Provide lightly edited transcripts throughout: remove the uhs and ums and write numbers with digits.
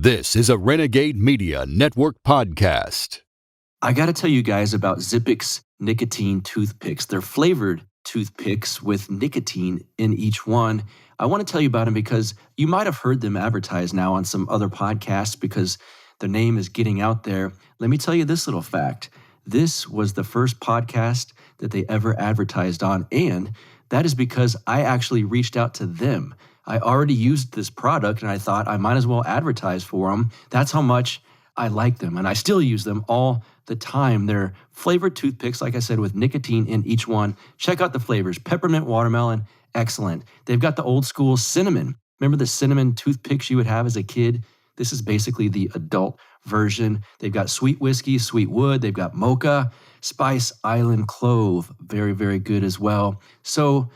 This is a Renegade Media Network podcast. I got to tell you guys about Zippix nicotine toothpicks. They're flavored toothpicks with nicotine in each one. I want to tell you about them because you might have heard them advertised now on some other podcasts because their name is getting out there. Let me tell you this little fact. This was the first podcast that they ever advertised on, and that is because I actually reached out to them. I already used this product, and I thought I might as well advertise for them. That's how much I like them, and I still use them all the time. They're flavored toothpicks, like I said, with nicotine in each one. Check out the flavors. Peppermint, watermelon, excellent. They've got the old school cinnamon. Remember the cinnamon toothpicks you would have as a kid? This is basically the adult version. They've got sweet whiskey, sweet wood. They've got mocha, spice, island clove. Very, very good as well. So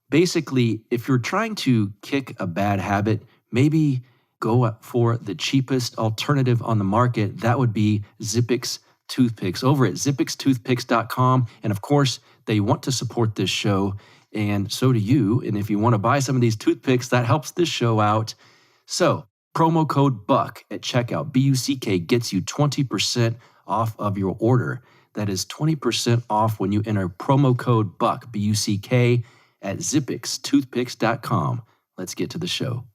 basically, if you're trying to kick a bad habit, maybe go for the cheapest alternative on the market. That would be Zippix toothpicks over at zippixtoothpicks.com. And of course, they want to support this show, and so do you. And if you want to buy some of these toothpicks, that helps this show out. So promo code BUCK at checkout, BUCK, gets you 20% off of your order. That is 20% off when you enter promo code BUCK, BUCK, at zippixtoothpicks.com. Let's get to the show.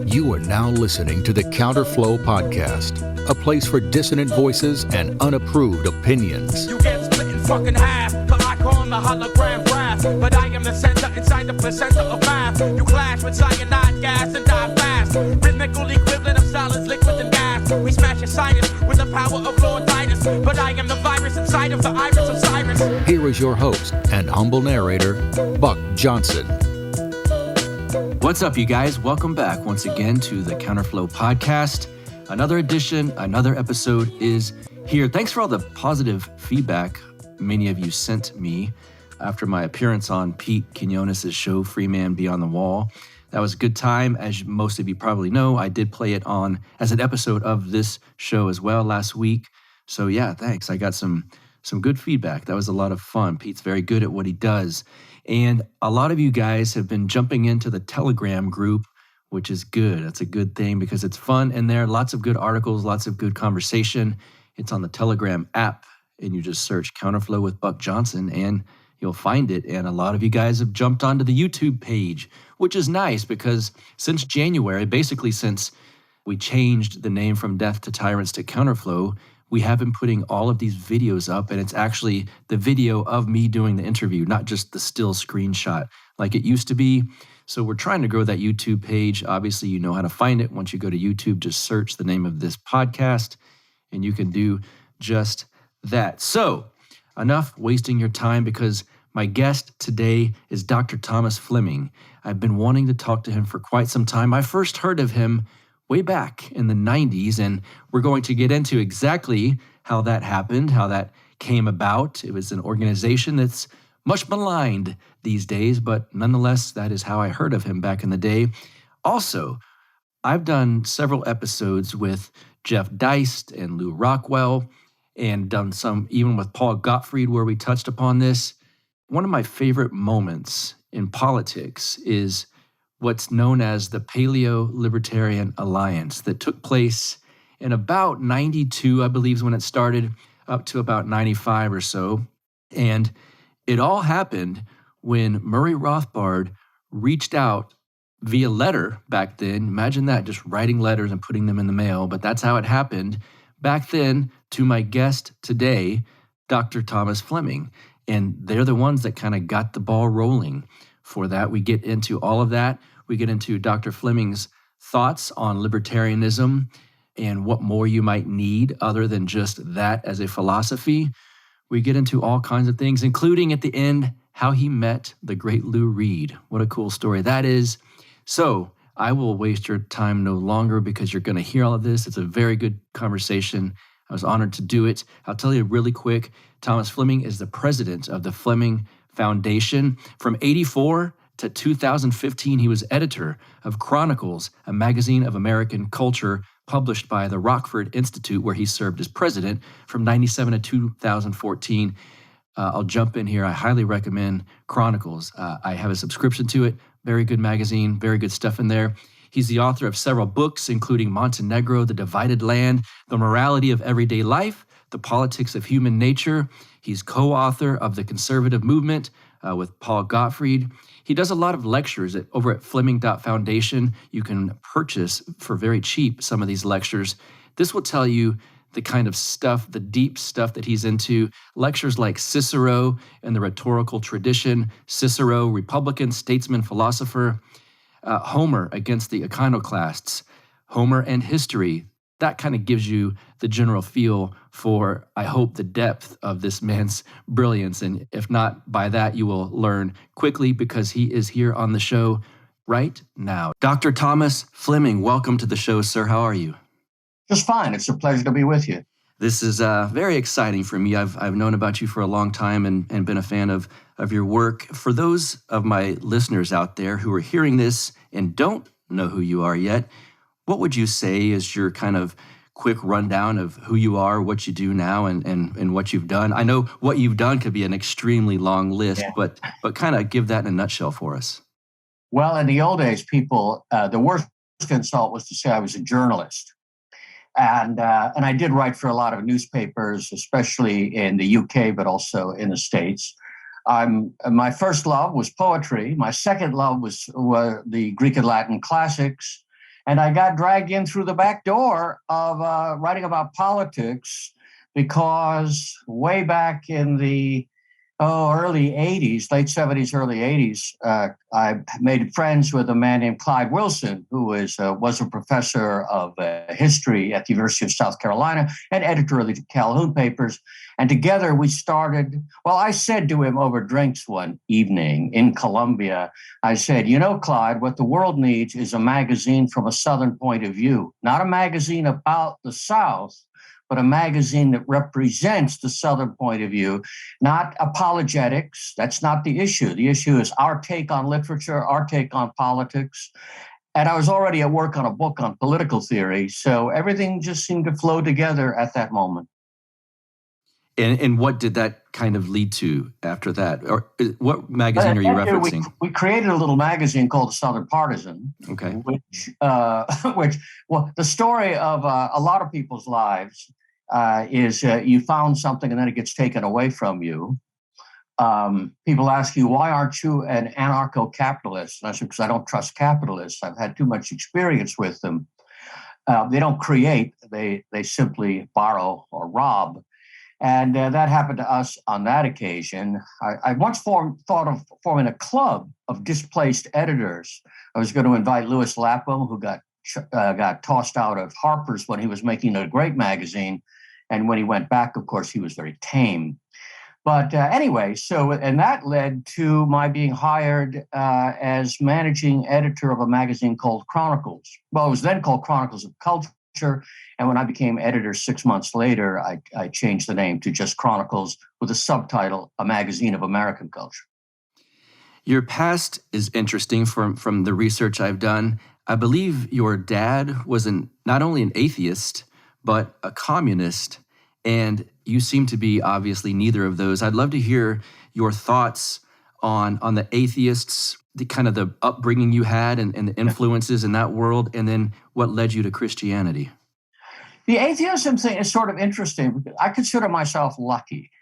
You are now listening to the Counterflow Podcast, a place for dissonant voices and unapproved opinions. You get split in fucking half, but I call the hologram graph. But I am the center inside the placenta of math. You clash with cyanide gas and die fast. Rhythmical equivalent of solids, liquid and gas. We smash your sinus with the power of Lord Titus. But I am the virus inside of the iris of Cyrus. Here is your host and humble narrator, Buck Johnson. What's up, you guys? Welcome back once again to the Counterflow Podcast. Another edition, another episode is here. Thanks for all the positive feedback many of you sent me after my appearance on Pete Quinones' show, Free Man Beyond the Wall. That was a good time. As most of you probably know, I did play it on as an episode of this show as well last week. So yeah, thanks. I got some good feedback. That was a lot of fun. Pete's very good at what he does. And a lot of you guys have been jumping into the Telegram group, which is good. That's a good thing because it's fun in there. Lots of good articles, lots of good conversation. It's on the Telegram app, and you just search Counterflow with Buck Johnson, and you'll find it. And a lot of you guys have jumped onto the YouTube page, which is nice because since January, basically since we changed the name from Death to Tyrants to Counterflow, we have been putting all of these videos up, and it's actually the video of me doing the interview, not just the still screenshot like it used to be. So we're trying to grow that YouTube page. Obviously, you know how to find it. Once you go to YouTube, just search the name of this podcast, and you can do just that. So enough wasting your time because my guest today is Dr. Thomas Fleming. I've been wanting to talk to him for quite some time. I first heard of him way back in the 90s, and we're going to get into exactly how that happened, how that came about. It was an organization that's much maligned these days, but nonetheless, that is how I heard of him back in the day. Also, I've done several episodes with Jeff Deist and Lou Rockwell, and done some even with Paul Gottfried where we touched upon this. One of my favorite moments in politics is what's known as the paleo-libertarian alliance that took place in about 92, I believe is when it started, up to about 95 or so. And it all happened when Murray Rothbard reached out via letter back then. Imagine that, just writing letters and putting them in the mail. But that's how it happened back then to my guest today, Dr. Thomas Fleming. And they're the ones that kind of got the ball rolling for that. We get into all of that. We get into Dr. Fleming's thoughts on libertarianism and what more you might need other than just that as a philosophy. We get into all kinds of things, including at the end, how he met the great Lou Reed. What a cool story that is. So I will waste your time no longer because you're going to hear all of this. It's a very good conversation. I was honored to do it. I'll tell you really quick, Thomas Fleming is the president of the Fleming Foundation. From 1984 to 2015, he was editor of Chronicles, a magazine of American culture published by the Rockford Institute, where he served as president from 1997 to 2014. I'll jump in here. I highly recommend Chronicles. I have a subscription to it. Very good magazine, very good stuff in there. He's the author of several books, including Montenegro, The Divided Land, The Morality of Everyday Life, The Politics of Human Nature. He's co-author of The Conservative Movement with Paul Gottfried. He does a lot of lectures over at Fleming Foundation. You can purchase for very cheap some of these lectures. This will tell you the kind of stuff, the deep stuff that he's into. Lectures like Cicero and the Rhetorical Tradition, Cicero, Republican, Statesman, Philosopher, Homer against the Iconoclasts, Homer and History. That kind of gives you the general feel for, I hope, the depth of this man's brilliance. And if not by that, you will learn quickly because he is here on the show right now. Dr. Thomas Fleming, welcome to the show, sir. How are you? Just fine. It's a pleasure to be with you. This is very exciting for me. I've known about you for a long time and been a fan of your work. For those of my listeners out there who are hearing this and don't know who you are yet, what would you say is your kind of quick rundown of who you are, what you do now, and what you've done? I know what you've done could be an extremely long list, but kind of give that in a nutshell for us. Well, in the old days, people, the worst insult was to say I was a journalist. And I did write for a lot of newspapers, especially in the UK, but also in the States. My first love was poetry. My second love was the Greek and Latin classics. And I got dragged in through the back door of writing about politics because way back in the early 80s, late 70s, early 80s, I made friends with a man named Clyde Wilson, who was a professor of history at the University of South Carolina and editor of the Calhoun papers. And together we started, I said to him over drinks one evening in Columbia, I said, Clyde, what the world needs is a magazine from a Southern point of view, not a magazine about the South, but a magazine that represents the Southern point of view, not apologetics. That's not the issue. The issue is our take on literature, our take on politics. And I was already at work on a book on political theory, so everything just seemed to flow together at that moment. And what did that kind of lead to after that? Or what magazine are you referencing? We created a little magazine called The Southern Partisan. Okay. Which the story of a lot of people's lives is you found something and then it gets taken away from you. People ask you, why aren't you an anarcho-capitalist? And I said, because I don't trust capitalists. I've had too much experience with them. They don't create, they simply borrow or rob. And that happened to us on that occasion. I once thought of forming a club of displaced editors. I was going to invite Louis Lapham, who got tossed out of Harper's when he was making a great magazine. And when he went back, of course, he was very tame. But anyway, and that led to my being hired as managing editor of a magazine called Chronicles. Well, it was then called Chronicles of Culture. And when I became editor 6 months later, I changed the name to just Chronicles with a subtitle, A Magazine of American Culture. Your past is interesting from the research I've done. I believe your dad was not only an atheist, but a communist. And you seem to be obviously neither of those. I'd love to hear your thoughts on the atheists, the kind of the upbringing you had and the influences in that world, and then what led you to Christianity. The atheism thing is sort of interesting. I consider myself lucky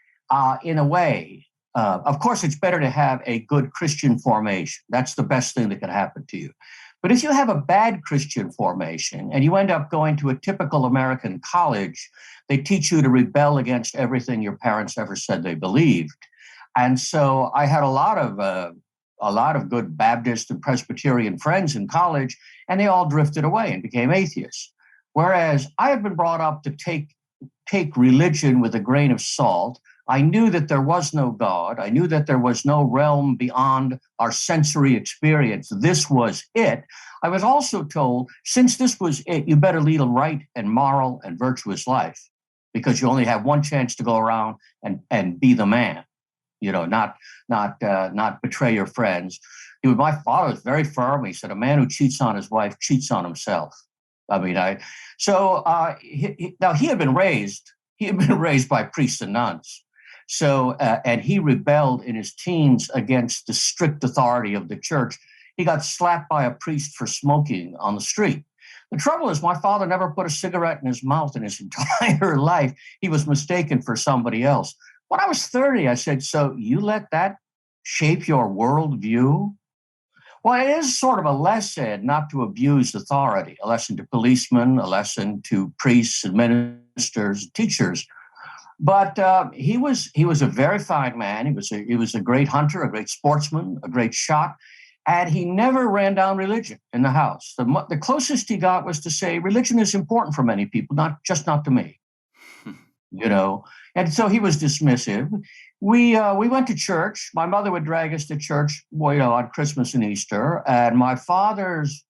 in a way. Of course, it's better to have a good Christian formation. That's the best thing that can happen to you. But if you have a bad Christian formation and you end up going to a typical American college, they teach you to rebel against everything your parents ever said they believed. And so I had a lot of good Baptist and Presbyterian friends in college, and they all drifted away and became atheists. Whereas I had been brought up to take religion with a grain of salt. I knew that there was no God. I knew that there was no realm beyond our sensory experience. This was it. I was also told, since this was it, you better lead a right and moral and virtuous life, because you only have one chance to go around and be the man. Not betray your friends. My father was very firm. He said, a man who cheats on his wife cheats on himself. Now he had been raised by priests and nuns. So, and he rebelled in his teens against the strict authority of the church he got slapped by a priest for smoking on the street. The trouble is, my father never put a cigarette in his mouth in his entire life. He was mistaken for somebody else. When I was 30, I said, so you let that shape your worldview? Well, it is sort of a lesson not to abuse authority, a lesson to policemen, a lesson to priests and ministers, teachers. But he was a very fine man. He was a great hunter, a great sportsman, a great shot. And he never ran down religion in the house. The closest he got was to say, religion is important for many people, not to me, you know. And so he was dismissive. We went to church. My mother would drag us to church, on Christmas and Easter. And my father's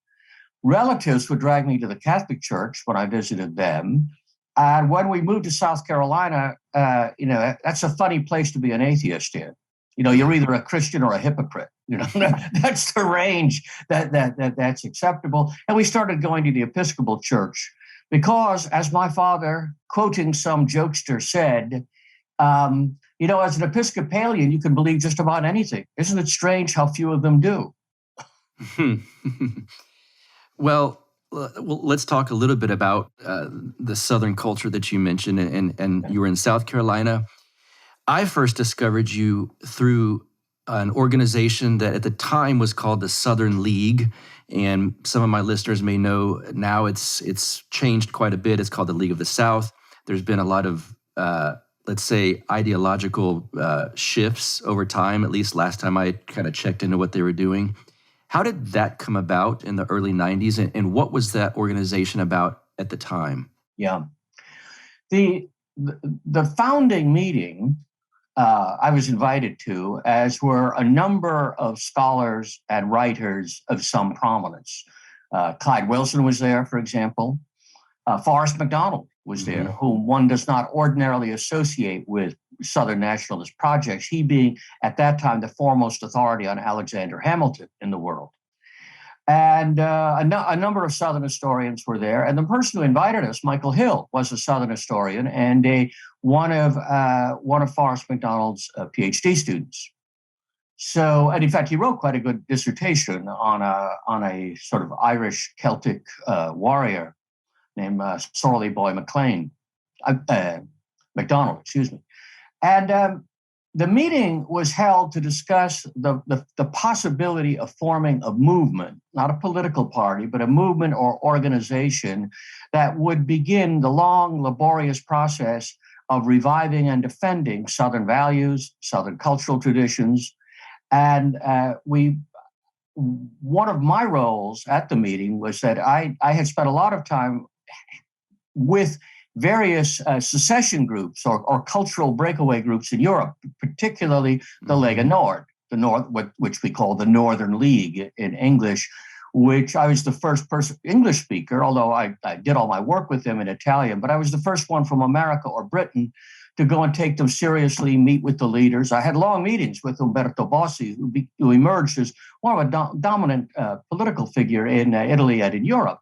relatives would drag me to the Catholic Church when I visited them. And when we moved to South Carolina, that's a funny place to be an atheist in. You're either a Christian or a hypocrite. That's the range that's acceptable. And we started going to the Episcopal Church because, as my father, quoting some jokester, said, as an Episcopalian, you can believe just about anything. Isn't it strange how few of them do? Well, let's talk a little bit about the Southern culture that you mentioned, and you were in South Carolina. I first discovered you through an organization that at the time was called the Southern League, and some of my listeners may know now it's changed quite a bit. It's called the League of the South. There's been a lot of, let's say, ideological shifts over time, at least last time I kind of checked into what they were doing. How did that come about in the early 90s, and what was that organization about at the time? Yeah. The founding meeting I was invited to, as were a number of scholars and writers of some prominence. Clyde Wilson was there, for example. Forrest McDonald was there, whom one does not ordinarily associate with Southern nationalist projects, he being, at that time, the foremost authority on Alexander Hamilton in the world. And a number of Southern historians were there. And the person who invited us, Michael Hill, was a Southern historian and one of Forrest McDonald's PhD students. So, and in fact, he wrote quite a good dissertation on a sort of Irish Celtic warrior named Sorley Boy MacDonald, excuse me. And the meeting was held to discuss the possibility of forming a movement, not a political party, but a movement or organization that would begin the long, laborious process of reviving and defending Southern values, Southern cultural traditions. And one of my roles at the meeting was that I had spent a lot of time with various secession groups or cultural breakaway groups in Europe, particularly the Lega Nord, which we call the Northern League in English, which I was the first person, English speaker, although I did all my work with them in Italian, but I was the first one from America or Britain to go and take them seriously, meet with the leaders. I had long meetings with Umberto Bossi, who emerged as one of a dominant political figure in Italy and in Europe.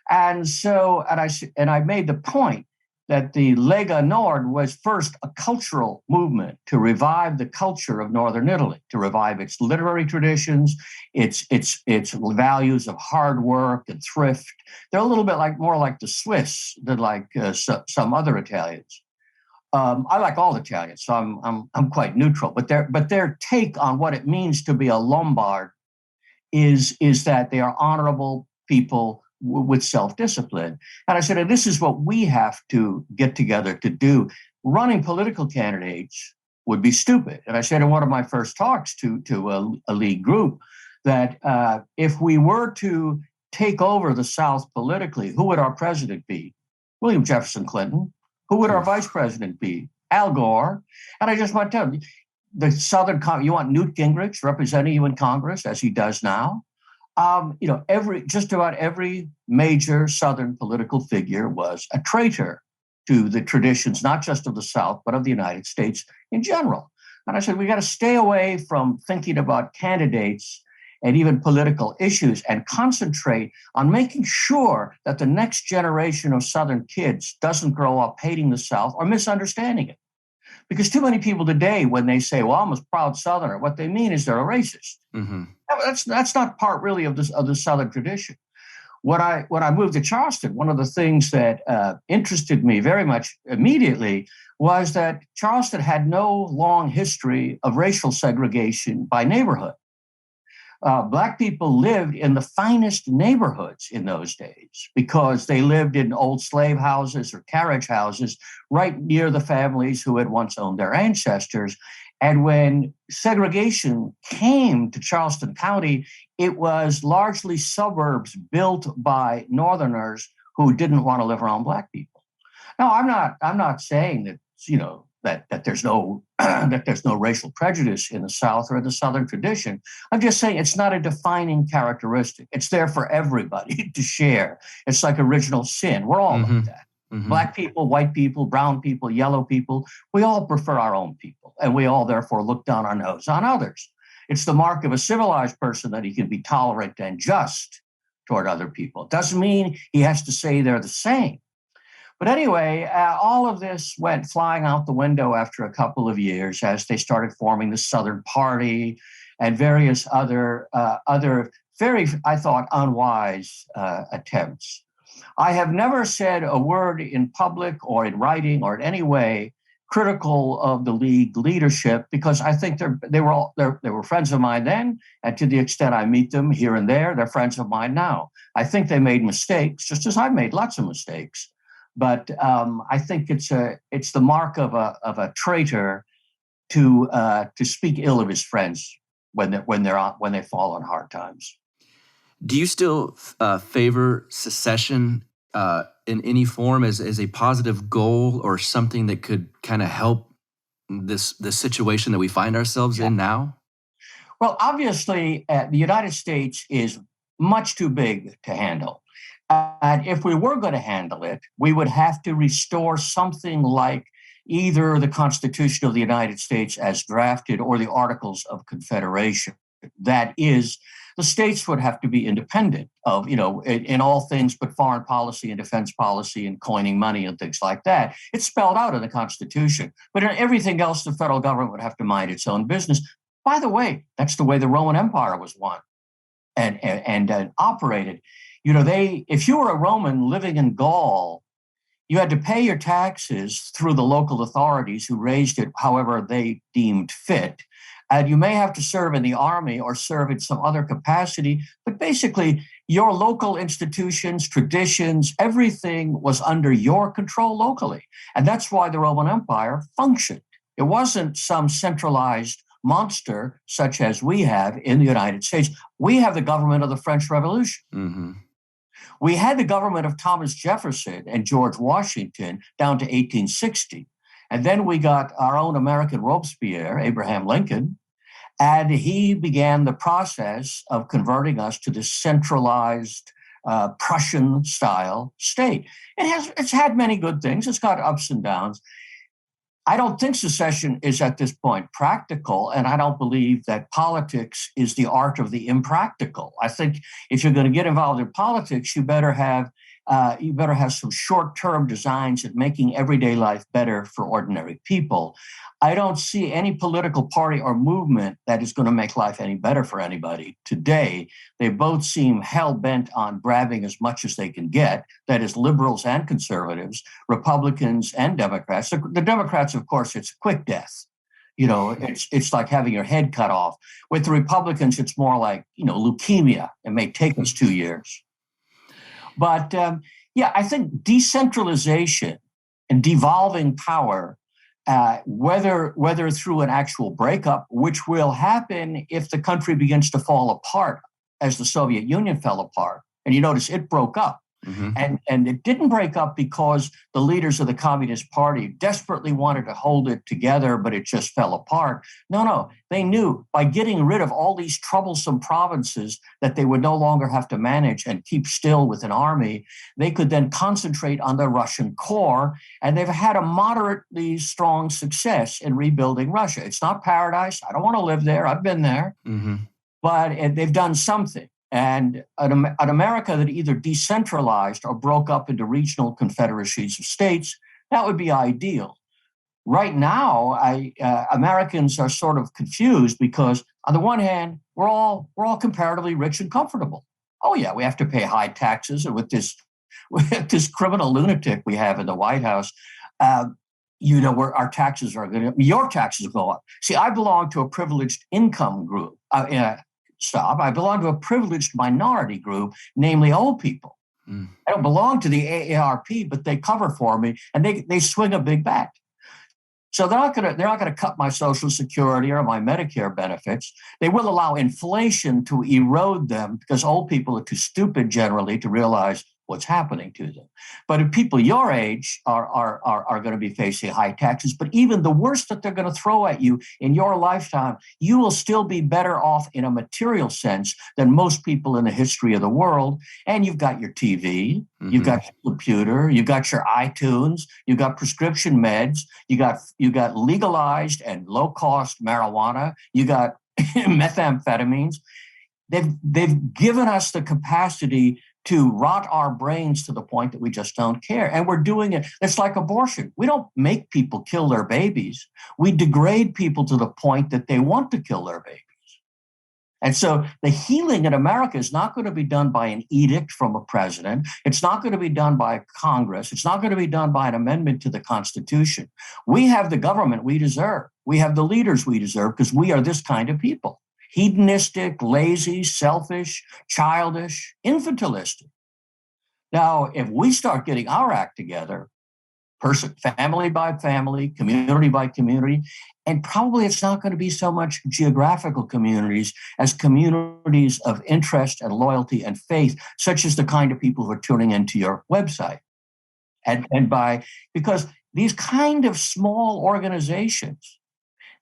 And so, I made the point that the Lega Nord was first a cultural movement to revive the culture of Northern Italy, to revive its literary traditions, its values of hard work and thrift. They're a little bit more like the Swiss than like some other Italians. I like all Italians, so I'm quite neutral. But their take on what it means to be a Lombard is that they are honorable people with self-discipline. And I said, and this is what we have to get together to do. Running political candidates would be stupid. And I said in one of my first talks to a league group that if we were to take over the South politically, who would our president be? William Jefferson Clinton. Who would our vice president be? Al Gore. And I just want to tell you, the Southern, you want Newt Gingrich representing you in Congress as he does now? Just about every major Southern political figure was a traitor to the traditions, not just of the South, but of the United States in general. And I said, we got to stay away from thinking about candidates and even political issues and concentrate on making sure that the next generation of Southern kids doesn't grow up hating the South or misunderstanding it. Because too many people today, when they say, well, I'm a proud Southerner, what they mean is they're a racist. Mm-hmm. That's not part really of the Southern tradition. When I moved to Charleston, one of the things that interested me very much immediately was that Charleston had no long history of racial segregation by neighborhood. Black people lived in the finest neighborhoods in those days because they lived in old slave houses or carriage houses right near the families who had once owned their ancestors. And when segregation came to Charleston County, it was largely suburbs built by Northerners who didn't want to live around Black people. Now, I'm not saying that, that there's no that there's no racial prejudice in the South or in the Southern tradition. I'm just saying it's not a defining characteristic. It's there for everybody to share. It's like original sin. We're all like that. Mm-hmm. Black people, white people, brown people, yellow people, we all prefer our own people, and we all therefore look down our nose on others. It's the mark of a civilized person that he can be tolerant and just toward other people. It doesn't mean he has to say they're the same. But anyway, all of this went flying out the window after a couple of years as they started forming the Southern Party and various other very, I thought, unwise attempts. I have never said a word in public or in writing or in any way critical of the League leadership because I think they were friends of mine then, and to the extent I meet them here and there, they're friends of mine now. I think they made mistakes, just as I've made lots of mistakes. But I think it's the mark of a traitor to speak ill of his friends when they fall on hard times. Do you still favor secession in any form as a positive goal or something that could kind of help this situation that we find ourselves in now? Well, obviously, the United States is much too big to handle. And if we were going to handle it, we would have to restore something like either the Constitution of the United States as drafted or the Articles of Confederation. That is, the states would have to be independent of, in all things but foreign policy and defense policy and coining money and things like that. It's spelled out in the Constitution. But in everything else, the federal government would have to mind its own business. By the way, that's the way the Roman Empire was won and operated. If you were a Roman living in Gaul, you had to pay your taxes through the local authorities who raised it however they deemed fit. And you may have to serve in the army or serve in some other capacity. But basically, your local institutions, traditions, everything was under your control locally. And that's why the Roman Empire functioned. It wasn't some centralized monster such as we have in the United States. We have the government of the French Revolution. Mm-hmm. We had the government of Thomas Jefferson and George Washington down to 1860. And then we got our own American Robespierre, Abraham Lincoln, and he began the process of converting us to this centralized Prussian-style state. It's had many good things. It's got ups and downs. I don't think secession is at this point practical, and I don't believe that politics is the art of the impractical. I think if you're going to get involved in politics, you better have some short-term designs at making everyday life better for ordinary people. I don't see any political party or movement that is going to make life any better for anybody today. They both seem hell-bent on grabbing as much as they can get, that is liberals and conservatives, Republicans and Democrats. The Democrats, of course, it's quick death. It's like having your head cut off. With the Republicans, it's more like, leukemia. It may take us 2 years. But I think decentralization and devolving power, whether through an actual breakup, which will happen if the country begins to fall apart as the Soviet Union fell apart. And you notice it broke up. Mm-hmm. And it didn't break up because the leaders of the Communist Party desperately wanted to hold it together, but it just fell apart. No, they knew by getting rid of all these troublesome provinces that they would no longer have to manage and keep still with an army. They could then concentrate on the Russian core, and they've had a moderately strong success in rebuilding Russia. It's not paradise. I don't want to live there. I've been there. Mm-hmm. But they've done something. And an America that either decentralized or broke up into regional confederacies of states, that would be ideal. right now, Americans are sort of confused because, on the one hand, we're all comparatively rich and comfortable. Oh yeah, we have to pay high taxes, and with this criminal lunatic we have in the White House, where our taxes are going to, your taxes go up. See, I belong to a privileged income group. I belong to a privileged minority group, namely old people. I don't belong to the AARP, but they cover for me, and they swing a big bat. So they're not going to cut my Social Security or my Medicare benefits. They will allow inflation to erode them because old people are too stupid generally to realize what's happening to them. But if people your age are going to be facing high taxes, but even the worst that they're going to throw at you in your lifetime, you will still be better off in a material sense than most people in the history of the world. And you've got your TV, you've got your computer, you've got your iTunes, you've got prescription meds, you got legalized and low-cost marijuana, you got methamphetamines. They've given us the capacity to rot our brains to the point that we just don't care. And we're doing it. It's like abortion. We don't make people kill their babies. We degrade people to the point that they want to kill their babies. And so the healing in America is not going to be done by an edict from a president. It's not going to be done by Congress. It's not going to be done by an amendment to the Constitution. We have the government we deserve. We have the leaders we deserve because we are this kind of people. Hedonistic, lazy, selfish, childish, infantilistic. Now, if we start getting our act together, family by family, community by community, and probably it's not going to be so much geographical communities as communities of interest and loyalty and faith, such as the kind of people who are tuning into your website. Because these kind of small organizations,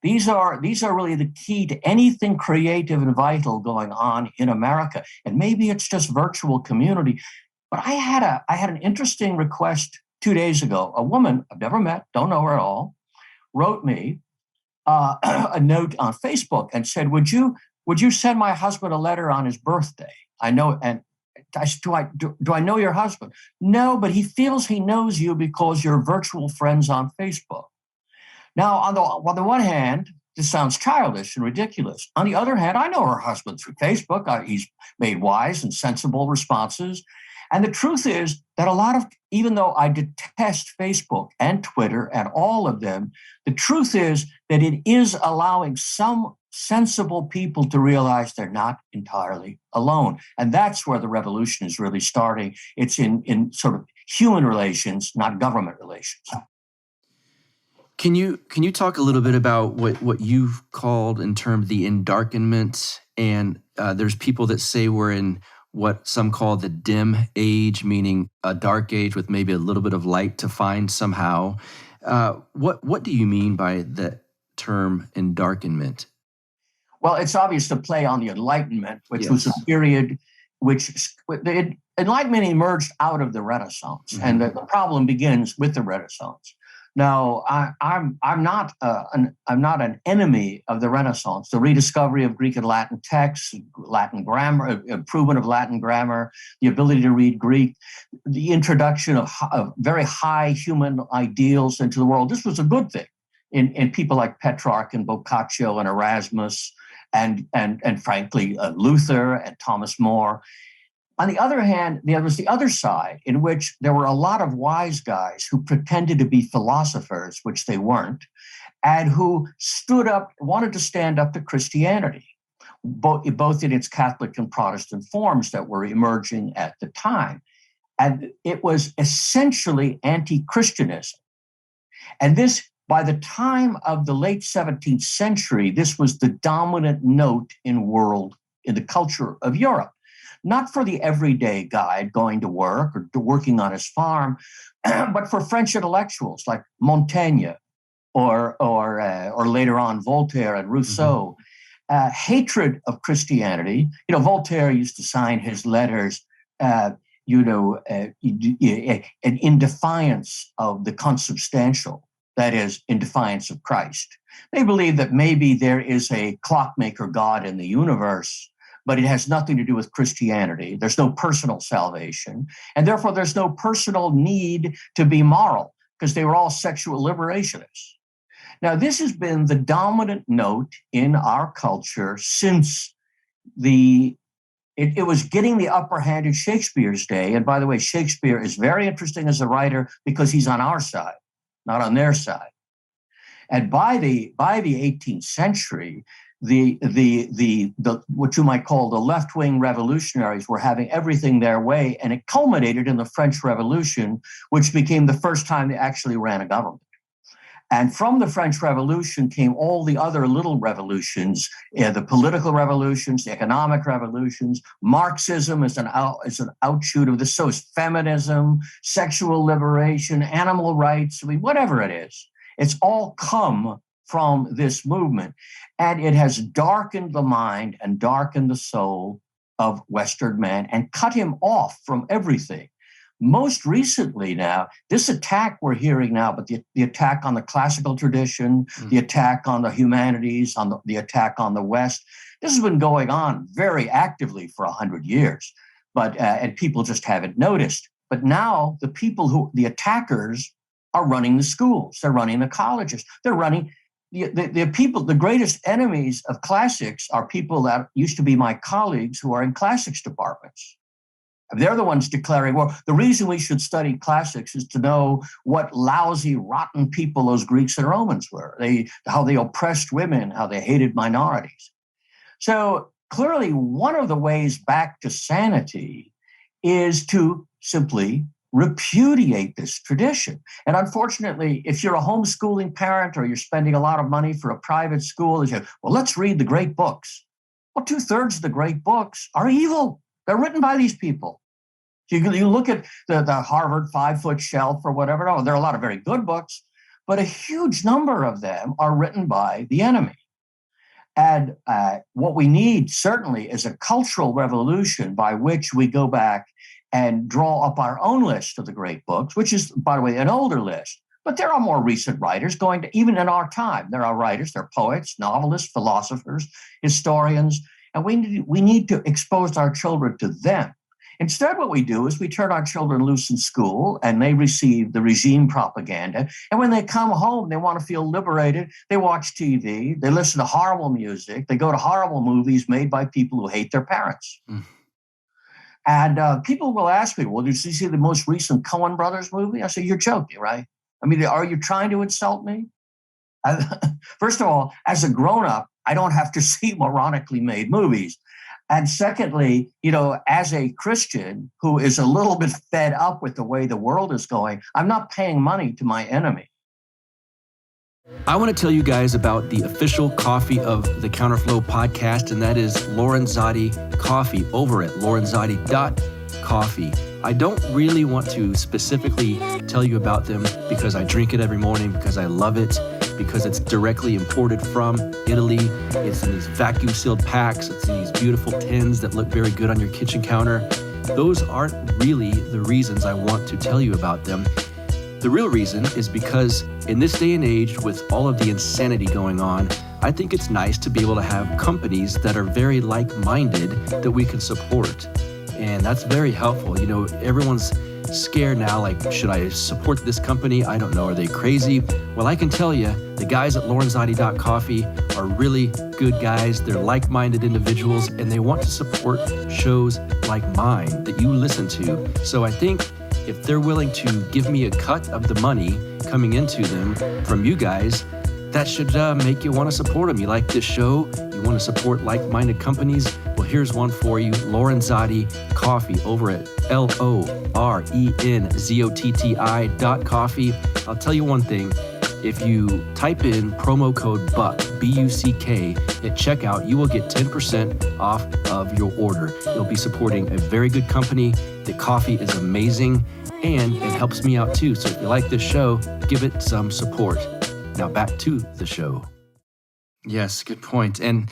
These are really the key to anything creative and vital going on in America. And maybe it's just virtual community. But I had an interesting request 2 days ago. A woman I've never met, don't know her at all, wrote me a note on Facebook and said, "Would you send my husband a letter on his birthday? I know." And I said, do I know your husband? No, but he feels he knows you because you're virtual friends on Facebook. Now, on the one hand, this sounds childish and ridiculous. On the other hand, I know her husband through Facebook. He's made wise and sensible responses. And the truth is that even though I detest Facebook and Twitter and all of them, the truth is that it is allowing some sensible people to realize they're not entirely alone. And that's where the revolution is really starting. It's in sort of human relations, not government relations. Can you talk a little bit about what you've called in terms of the endarkenment? And there's people that say we're in what some call the dim age, meaning a dark age with maybe a little bit of light to find somehow. What do you mean by the term endarkenment? Well, it's obvious to play on the Enlightenment, which was a period the Enlightenment emerged out of the Renaissance, and the problem begins with the Renaissance. Now, I'm not an enemy of the Renaissance. The rediscovery of Greek and Latin texts, Latin grammar, improvement of Latin grammar, the ability to read Greek, the introduction of very high human ideals into the world. This was a good thing in people like Petrarch and Boccaccio and Erasmus and frankly Luther and Thomas More. On the other hand, there was the other side in which there were a lot of wise guys who pretended to be philosophers, which they weren't, and who wanted to stand up to Christianity, both in its Catholic and Protestant forms that were emerging at the time. And it was essentially anti-Christianism. And this, by the time of the late 17th century, this was the dominant note in the culture of Europe. Not for the everyday guy going to work or working on his farm, but for French intellectuals like Montaigne or later on Voltaire and Rousseau. Hatred of Christianity. Voltaire used to sign his letters, in defiance of the consubstantial. That is, in defiance of Christ. They believe that maybe there is a clockmaker God in the universe, but it has nothing to do with Christianity. There's no personal salvation, and therefore there's no personal need to be moral, because they were all sexual liberationists. Now, this has been the dominant note in our culture since it was getting the upper hand in Shakespeare's day. And by the way, Shakespeare is very interesting as a writer because he's on our side, not on their side. And by the 18th century, the what you might call the left-wing revolutionaries were having everything their way, and it culminated in the French Revolution, which became the first time they actually ran a government. And from the French Revolution came all the other little revolutions, the political revolutions, the economic revolutions. Marxism is an outshoot of this. So is feminism, sexual liberation, animal rights, whatever it is. It's all come from this movement. And it has darkened the mind and darkened the soul of Western man and cut him off from everything. Most recently now, this attack we're hearing now, but the attack on the classical tradition, the attack on the humanities, the attack on the West, this has been going on very actively for 100 years, and people just haven't noticed. But now the attackers are running the schools, they're running the colleges, they're running the people. The greatest enemies of classics are people that used to be my colleagues who are in classics departments. They're the ones declaring, well, the reason we should study classics is to know what lousy, rotten people those Greeks and Romans were, how they oppressed women, how they hated minorities. So clearly, one of the ways back to sanity is to simply repudiate this tradition. And unfortunately, if you're a homeschooling parent or you're spending a lot of money for a private school, you say, well, let's read the great books. Well, 2/3 of the great books are evil. They're written by these people. You look at the Harvard 5-foot shelf or whatever. Oh, there are a lot of very good books, but a huge number of them are written by the enemy. And what we need certainly is a cultural revolution by which we go back and draw up our own list of the great books, which is, by the way, an older list. But there are more recent writers even in our time. There are writers, there are poets, novelists, philosophers, historians, and we need to expose our children to them. Instead, what we do is we turn our children loose in school and they receive the regime propaganda. And when they come home, they want to feel liberated. They watch TV, they listen to horrible music, they go to horrible movies made by people who hate their parents. And people will ask me, well, did you see the most recent Coen Brothers movie? I say, you're joking, right? I mean, are you trying to insult me? First of all, as a grown-up, I don't have to see moronically made movies. And secondly, as a Christian who is a little bit fed up with the way the world is going, I'm not paying money to my enemy. I want to tell you guys about the official coffee of the Counterflow podcast, and that is Lorenzotti Coffee over at lorenzotti.coffee. I don't really want to specifically tell you about them because I drink it every morning, because I love it, because it's directly imported from Italy. It's in these vacuum sealed packs. It's in these beautiful tins that look very good on your kitchen counter. Those aren't really the reasons I want to tell you about them. The real reason is because in this day and age, with all of the insanity going on, I think it's nice to be able to have companies that are very like-minded that we can support. And that's very helpful. Everyone's scared now, like, should I support this company? I don't know. Are they crazy? Well, I can tell you, the guys at lorenzotti.coffee are really good guys. They're like-minded individuals, and they want to support shows like mine that you listen to. So I think if they're willing to give me a cut of the money coming into them from you guys, that should make you want to support them. You like this show? You want to support like-minded companies? Well, here's one for you. Lorenzotti Coffee over at LORENZOTTI.coffee. I'll tell you one thing. If you type in promo code BUCK, B-U-C-K, at checkout, you will get 10% off of your order. You'll be supporting a very good company. The coffee is amazing, and it helps me out too. So if you like this show, give it some support. Now back to the show. Yes, good point. And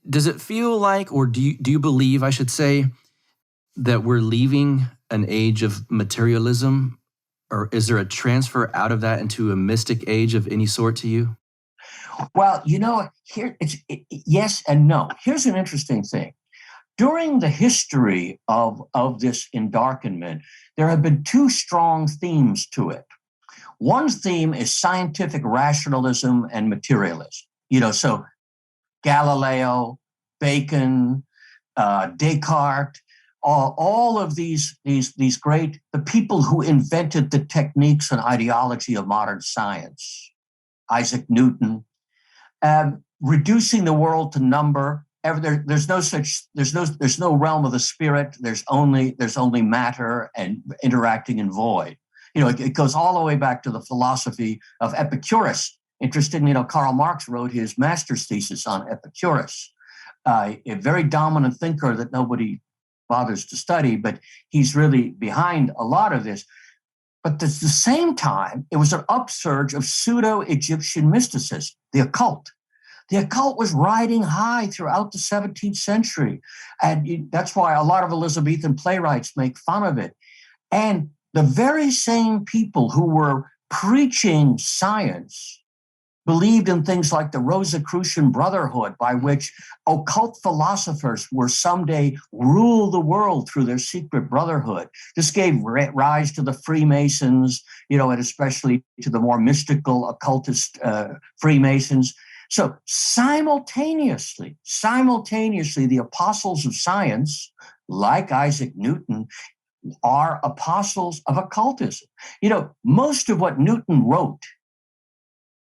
does it feel like, or do you believe, I should say, that we're leaving an age of materialism? Or is there a transfer out of that into a mystic age of any sort to you? Well, yes and no. Here's an interesting thing. During the history of this endarkenment, there have been two strong themes to it. One theme is scientific rationalism and materialism. So Galileo, Bacon, Descartes, all of these great, the people who invented the techniques and ideology of modern science, Isaac Newton, reducing the world to number. There's no realm of the spirit. There's only matter and interacting in void. It goes all the way back to the philosophy of Epicurus. Interestingly, Karl Marx wrote his master's thesis on Epicurus, a very dominant thinker that nobody bothers to study, but he's really behind a lot of this. But at the same time, it was an upsurge of pseudo-Egyptian mysticism, the occult. The occult was riding high throughout the 17th century. And that's why a lot of Elizabethan playwrights make fun of it. And the very same people who were preaching science believed in things like the Rosicrucian Brotherhood, by which occult philosophers were someday rule the world through their secret brotherhood. This gave rise to the Freemasons, and especially to the more mystical occultist Freemasons. So simultaneously, the apostles of science, like Isaac Newton, are apostles of occultism. Most of what Newton wrote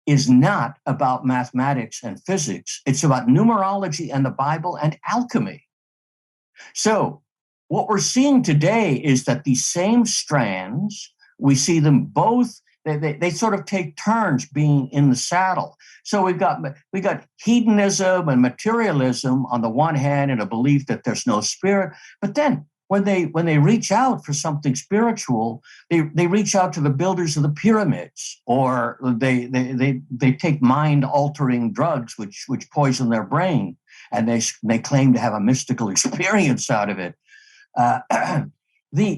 is not about mathematics and physics. It's about numerology and the Bible and alchemy. So what we're seeing today is that these same strands, we see them both, they sort of take turns being in the saddle. So we got hedonism and materialism on the one hand, and a belief that there's no spirit. But then when they reach out for something spiritual, they reach out to the builders of the pyramids, or they take mind-altering drugs which poison their brain, and they claim to have a mystical experience out of it.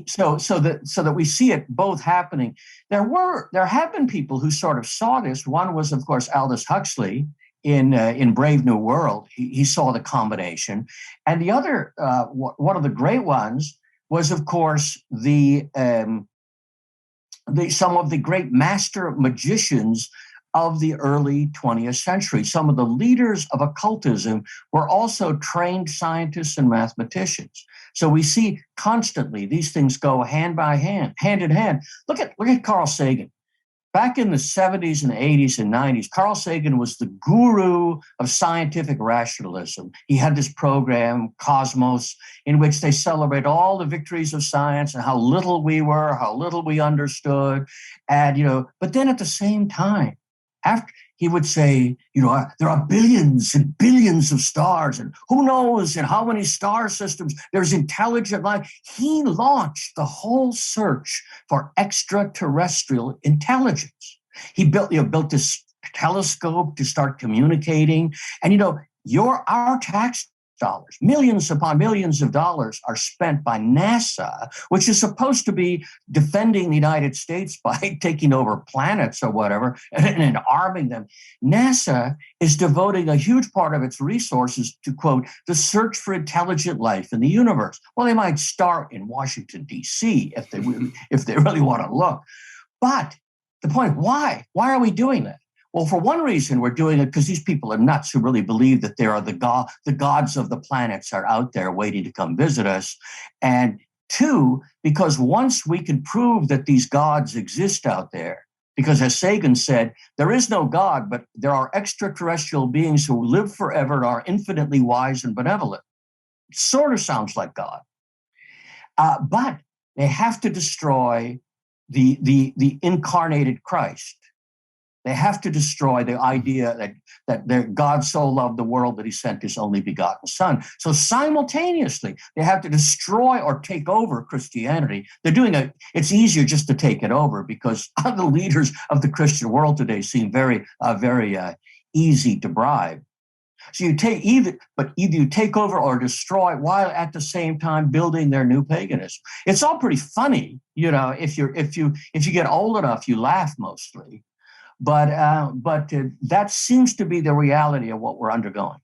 So that we see it both happening. There have been people who sort of saw this. One was, of course, Aldous Huxley in Brave New World. He saw the combination, and the other one of the great ones was, of course, some of the great master magicians of the early 20th century. Some of the leaders of occultism were also trained scientists and mathematicians. So we see constantly these things go hand in hand. Look at Carl Sagan. Back in the 70s and 80s and 90s, Carl Sagan was the guru of scientific rationalism. He had this program, Cosmos, in which they celebrate all the victories of science and how little we were, how little we understood. And, but then at the same time, after he would say, there are billions and billions of stars, and who knows in how many star systems there's intelligent life. He launched the whole search for extraterrestrial intelligence. He built this telescope to start communicating. And, our tax dollars, millions upon millions of dollars are spent by NASA, which is supposed to be defending the United States by taking over planets or whatever and arming them. NASA is devoting a huge part of its resources to, quote, the search for intelligent life in the universe. Well, they might start in Washington, D.C. if they really want to look. But the point, why? Why are we doing that? Well, for one reason, we're doing it because these people are nuts who really believe that there are the gods of the planets are out there waiting to come visit us. And two, because once we can prove that these gods exist out there, because as Sagan said, there is no God, but there are extraterrestrial beings who live forever and are infinitely wise and benevolent. It sort of sounds like God. But they have to destroy the incarnated Christ. They have to destroy the idea that God so loved the world that he sent his only begotten son. So simultaneously, they have to destroy or take over Christianity. They're doing it. It's easier just to take it over because the leaders of the Christian world today seem very easy to bribe. So either you take over or destroy while at the same time building their new paganism. It's all pretty funny, if you get old enough, you laugh mostly. But that seems to be the reality of what we're undergoing.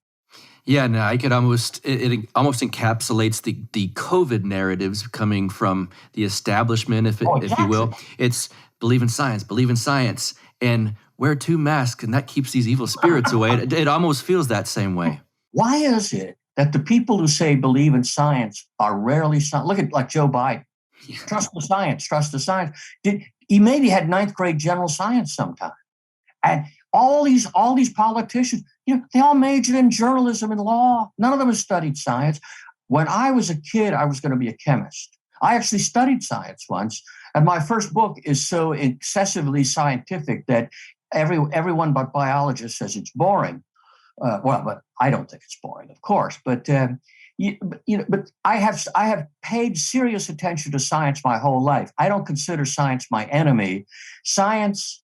Yeah, no, I could almost, it almost encapsulates the COVID narratives coming from the establishment, if you will. It's believe in science, and wear 2 masks, and that keeps these evil spirits away. It almost feels that same way. Why is it that the people who say believe in science are rarely, look at like Joe Biden, trust the science. He maybe had 9th grade general science sometime. And all these politicians, they all majored in journalism and law. None of them has studied science. When I was a kid, I was going to be a chemist. I actually studied science once, and my first book is so excessively scientific that everyone but biologists says it's boring. But I don't think it's boring, of course. But but I have paid serious attention to science my whole life. I don't consider science my enemy. Science.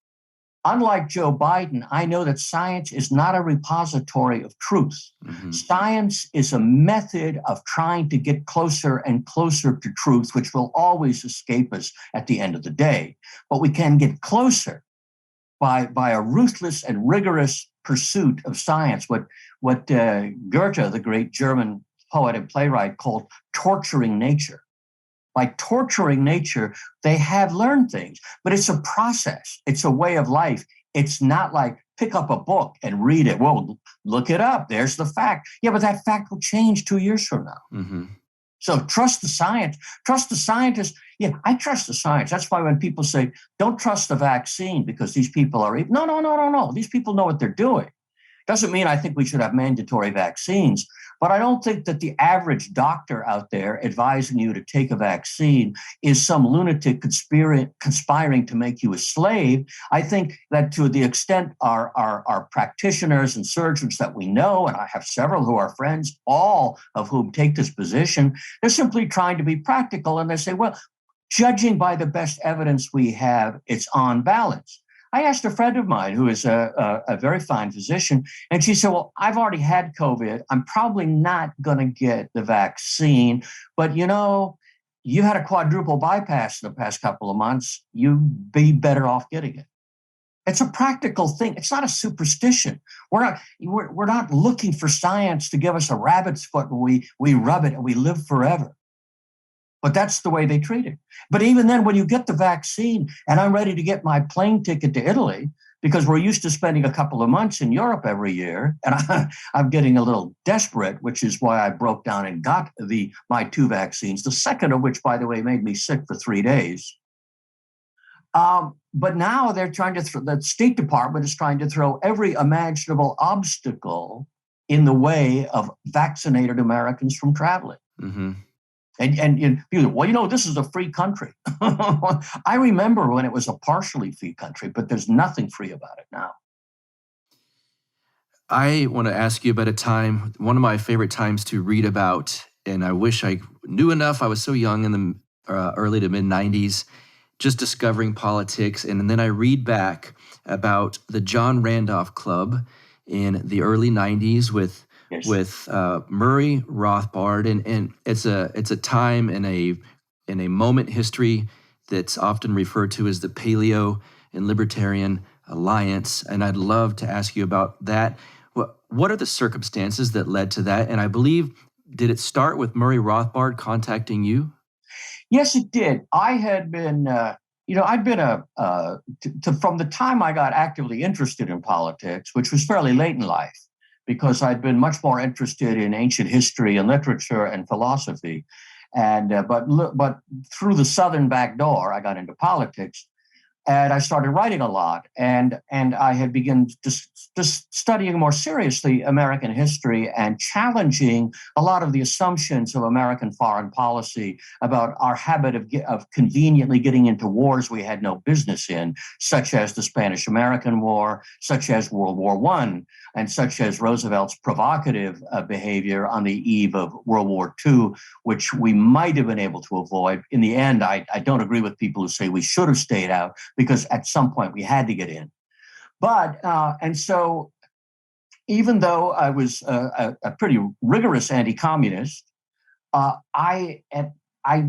Unlike Joe Biden, I know that science is not a repository of truth. Mm-hmm. Science is a method of trying to get closer and closer to truth, which will always escape us at the end of the day. But we can get closer by a ruthless and rigorous pursuit of science, what Goethe, the great German poet and playwright, called torturing nature. By torturing nature, they have learned things, but it's a process. It's a way of life. It's not like pick up a book and read it. Well, look it up. There's the fact. Yeah, but that fact will change 2 years from now. Mm-hmm. So trust the science. Trust the scientists. Yeah, I trust the science. That's why when people say, don't trust the vaccine because these people are evil. No. These people know what they're doing. Doesn't mean I think we should have mandatory vaccines, but I don't think that the average doctor out there advising you to take a vaccine is some lunatic conspiring to make you a slave. I think that to the extent our practitioners and surgeons that we know, and I have several who are friends, all of whom take this position, they're simply trying to be practical. And they say, well, judging by the best evidence we have, it's on balance. I asked a friend of mine who is a very fine physician, and she said, well, I've already had COVID. I'm probably not going to get the vaccine. But, you had a quadruple bypass in the past couple of months. You'd be better off getting it. It's a practical thing. It's not a superstition. We're not looking for science to give us a rabbit's foot and we rub it and we live forever. But that's the way they treat it. But even then, when you get the vaccine, and I'm ready to get my plane ticket to Italy, because we're used to spending a couple of months in Europe every year, and I'm getting a little desperate, which is why I broke down and got my 2 vaccines, the second of which, by the way, made me sick for 3 days. But now they're trying to the State Department is trying to throw every imaginable obstacle in the way of vaccinated Americans from traveling. Mm-hmm. And people, well, this is a free country. I remember when it was a partially free country, but there's nothing free about it now. I want to ask you about a time, one of my favorite times to read about, and I wish I knew enough. I was so young in the early to mid 90s, just discovering politics. And then I read back about the John Randolph Club in the early 90s with Murray Rothbard, and it's a time in a moment history that's often referred to as the paleo and libertarian alliance. And I'd love to ask you about that. What are the circumstances that led to that? And I believe, did it start with Murray Rothbard contacting you? Yes, it did. I had been, I'd been from the time I got actively interested in politics, which was fairly late in life, because I'd been much more interested in ancient history and literature and philosophy. And but through the Southern back door, I got into politics, and I started writing a lot. And I had begun just studying more seriously American history and challenging a lot of the assumptions of American foreign policy about our habit of conveniently getting into wars we had no business in, such as the Spanish-American War, such as World War I, and such as Roosevelt's provocative behavior on the eve of World War II, which we might have been able to avoid. In the end, I don't agree with people who say we should have stayed out, because at some point we had to get in. But, and so even though I was a pretty rigorous anti-communist, I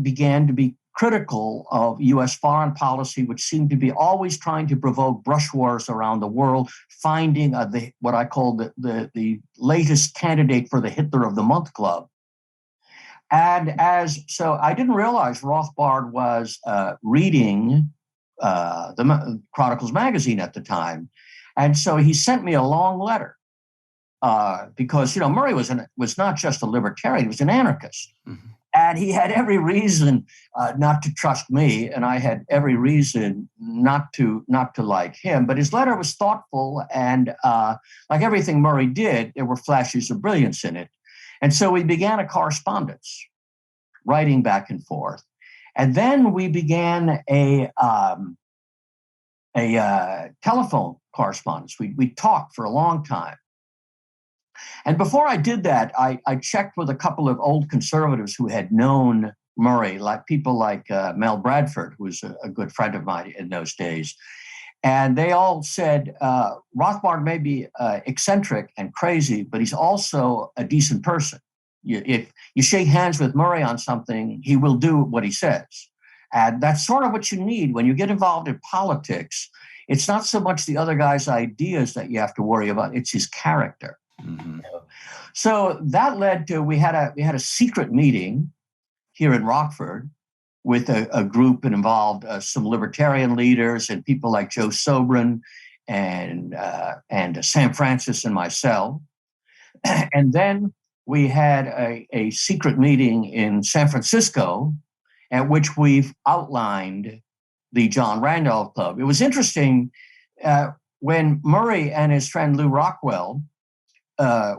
began to be critical of U.S. foreign policy, which seemed to be always trying to provoke brush wars around the world, finding what I call the latest candidate for the Hitler of the Month Club. And so I didn't realize Rothbard was reading the Chronicles magazine at the time. And so he sent me a long letter because, Murray was not just a libertarian, he was an anarchist. Mm-hmm. And he had every reason not to trust me, and I had every reason not to like him. But his letter was thoughtful, and like everything Murray did, there were flashes of brilliance in it. And so we began a correspondence, writing back and forth. And then we began a telephone correspondence. We talked for a long time. And before I did that, I checked with a couple of old conservatives who had known Murray, like people like Mel Bradford, who was a good friend of mine in those days. And they all said, Rothbard may be eccentric and crazy, but he's also a decent person. If you shake hands with Murray on something, he will do what he says. And that's sort of what you need when you get involved in politics. It's not so much the other guy's ideas that you have to worry about, it's his character. Mm-hmm. So that led to we had a secret meeting here in Rockford with a group that involved some libertarian leaders and people like Joe Sobran and Sam Francis and myself. And then we had a secret meeting in San Francisco at which we've outlined the John Randolph Club. It was interesting when Murray and his friend Lou Rockwell,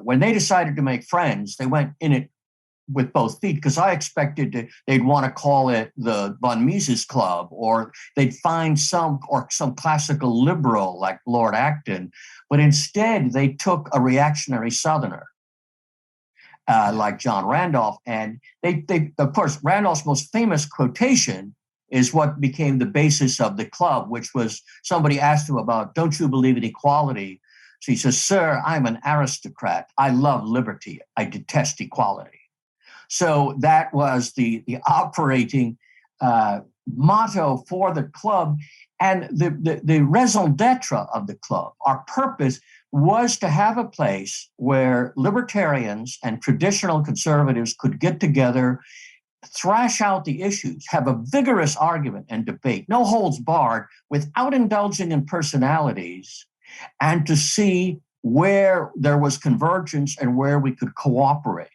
when they decided to make friends, they went in it with both feet, because I expected they'd want to call it the Von Mises Club, or they'd find some classical liberal like Lord Acton. But instead, they took a reactionary Southerner like John Randolph. And they, of course, Randolph's most famous quotation is what became the basis of the club, which was somebody asked him about, don't you believe in equality? So he says, sir, I'm an aristocrat. I love liberty. I detest equality. So that was the operating motto for the club. And the raison d'etre of the club, our purpose, was to have a place where libertarians and traditional conservatives could get together, thrash out the issues, have a vigorous argument and debate, no holds barred, without indulging in personalities, and to see where there was convergence and where we could cooperate.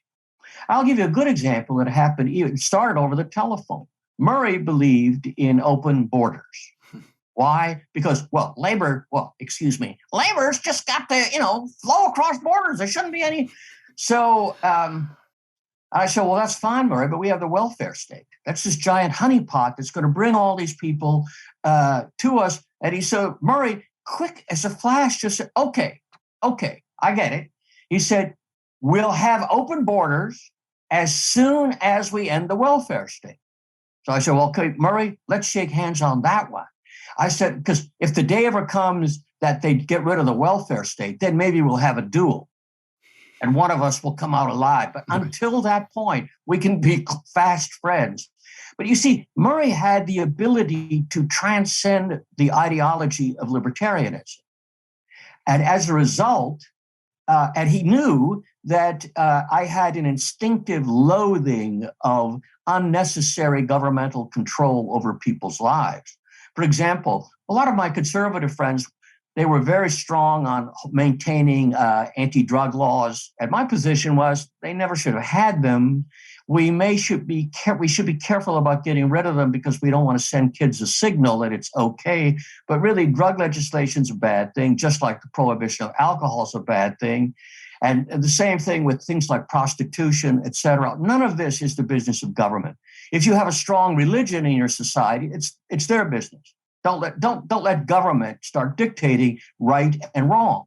I'll give you a good example that happened. It started over the telephone. Murray believed in open borders. Why? Because, labor's just got to, flow across borders. There shouldn't be any. So I said, well, that's fine, Murray, but we have the welfare state. That's this giant honeypot that's going to bring all these people to us. And he said, Murray, quick as a flash, just said, okay, I get it. He said, we'll have open borders as soon as we end the welfare state. So I said, well, okay, Murray, let's shake hands on that one. I said, because if the day ever comes that they get rid of the welfare state, then maybe we'll have a duel and one of us will come out alive. But until that point, we can be fast friends. But you see, Murray had the ability to transcend the ideology of libertarianism. And as a result, and he knew that I had an instinctive loathing of unnecessary governmental control over people's lives. For example, a lot of my conservative friends, they were very strong on maintaining anti-drug laws. And my position was they never should have had them. We should be careful about getting rid of them because we don't want to send kids a signal that it's okay. But really, drug legislation is a bad thing, just like the prohibition of alcohol is a bad thing. And the same thing with things like prostitution, et cetera. None of this is the business of government. If you have a strong religion in your society, it's their business. Don't let government start dictating right and wrong.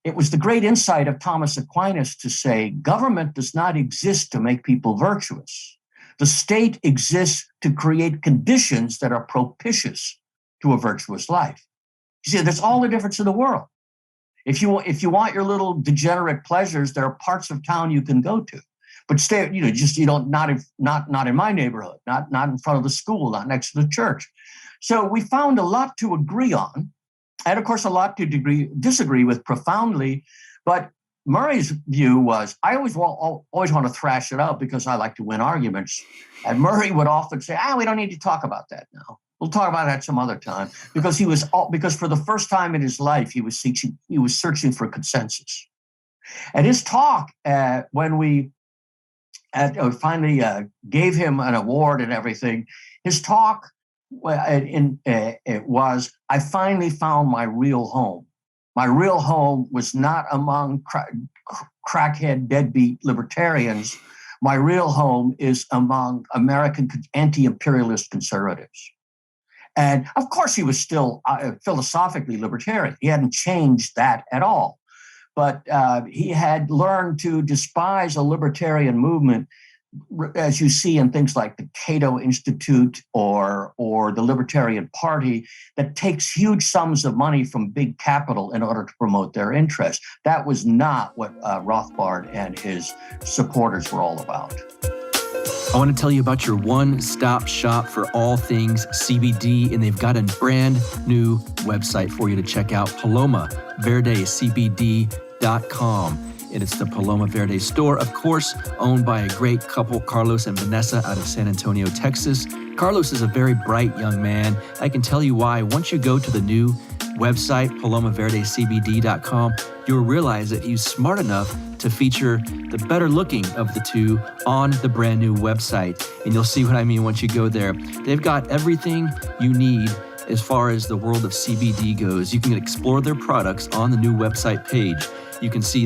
It was the great insight of Thomas Aquinas to say government does not exist to make people virtuous. The state exists to create conditions that are propitious to a virtuous life. You see, that's all the difference in the world. If you want your little degenerate pleasures, there are parts of town you can go to. but stay, not in my neighborhood, not in front of the school, not next to the church. So we found a lot to agree on, and of course, a lot to disagree with profoundly. But Murray's view was, I always want to thrash it out because I like to win arguments. And Murray would often say, we don't need to talk about that now. We'll talk about that some other time, because because for the first time in his life, he was searching for consensus. And his talk, when we finally gave him an award and everything, his talk it was, I finally found my real home. My real home was not among crackhead, deadbeat libertarians. My real home is among American anti-imperialist conservatives. And of course, he was still philosophically libertarian. He hadn't changed that at all. But he had learned to despise a libertarian movement, as you see in things like the Cato Institute or the Libertarian Party, that takes huge sums of money from big capital in order to promote their interests. That was not what Rothbard and his supporters were all about. I want to tell you about your one-stop shop for all things CBD, and they've got a brand new website for you to check out, palomaverdecbd.com. And it's the Paloma Verde store, of course, owned by a great couple, Carlos and Vanessa, out of San Antonio, Texas. Carlos is a very bright young man. I can tell you why. Once you go to the new website, palomaverdecbd.com, you'll realize that he's smart enough to feature the better looking of the two on the brand new website. And you'll see what I mean once you go there. They've got everything you need as far as the world of CBD goes. You can explore their products on the new website page. You can see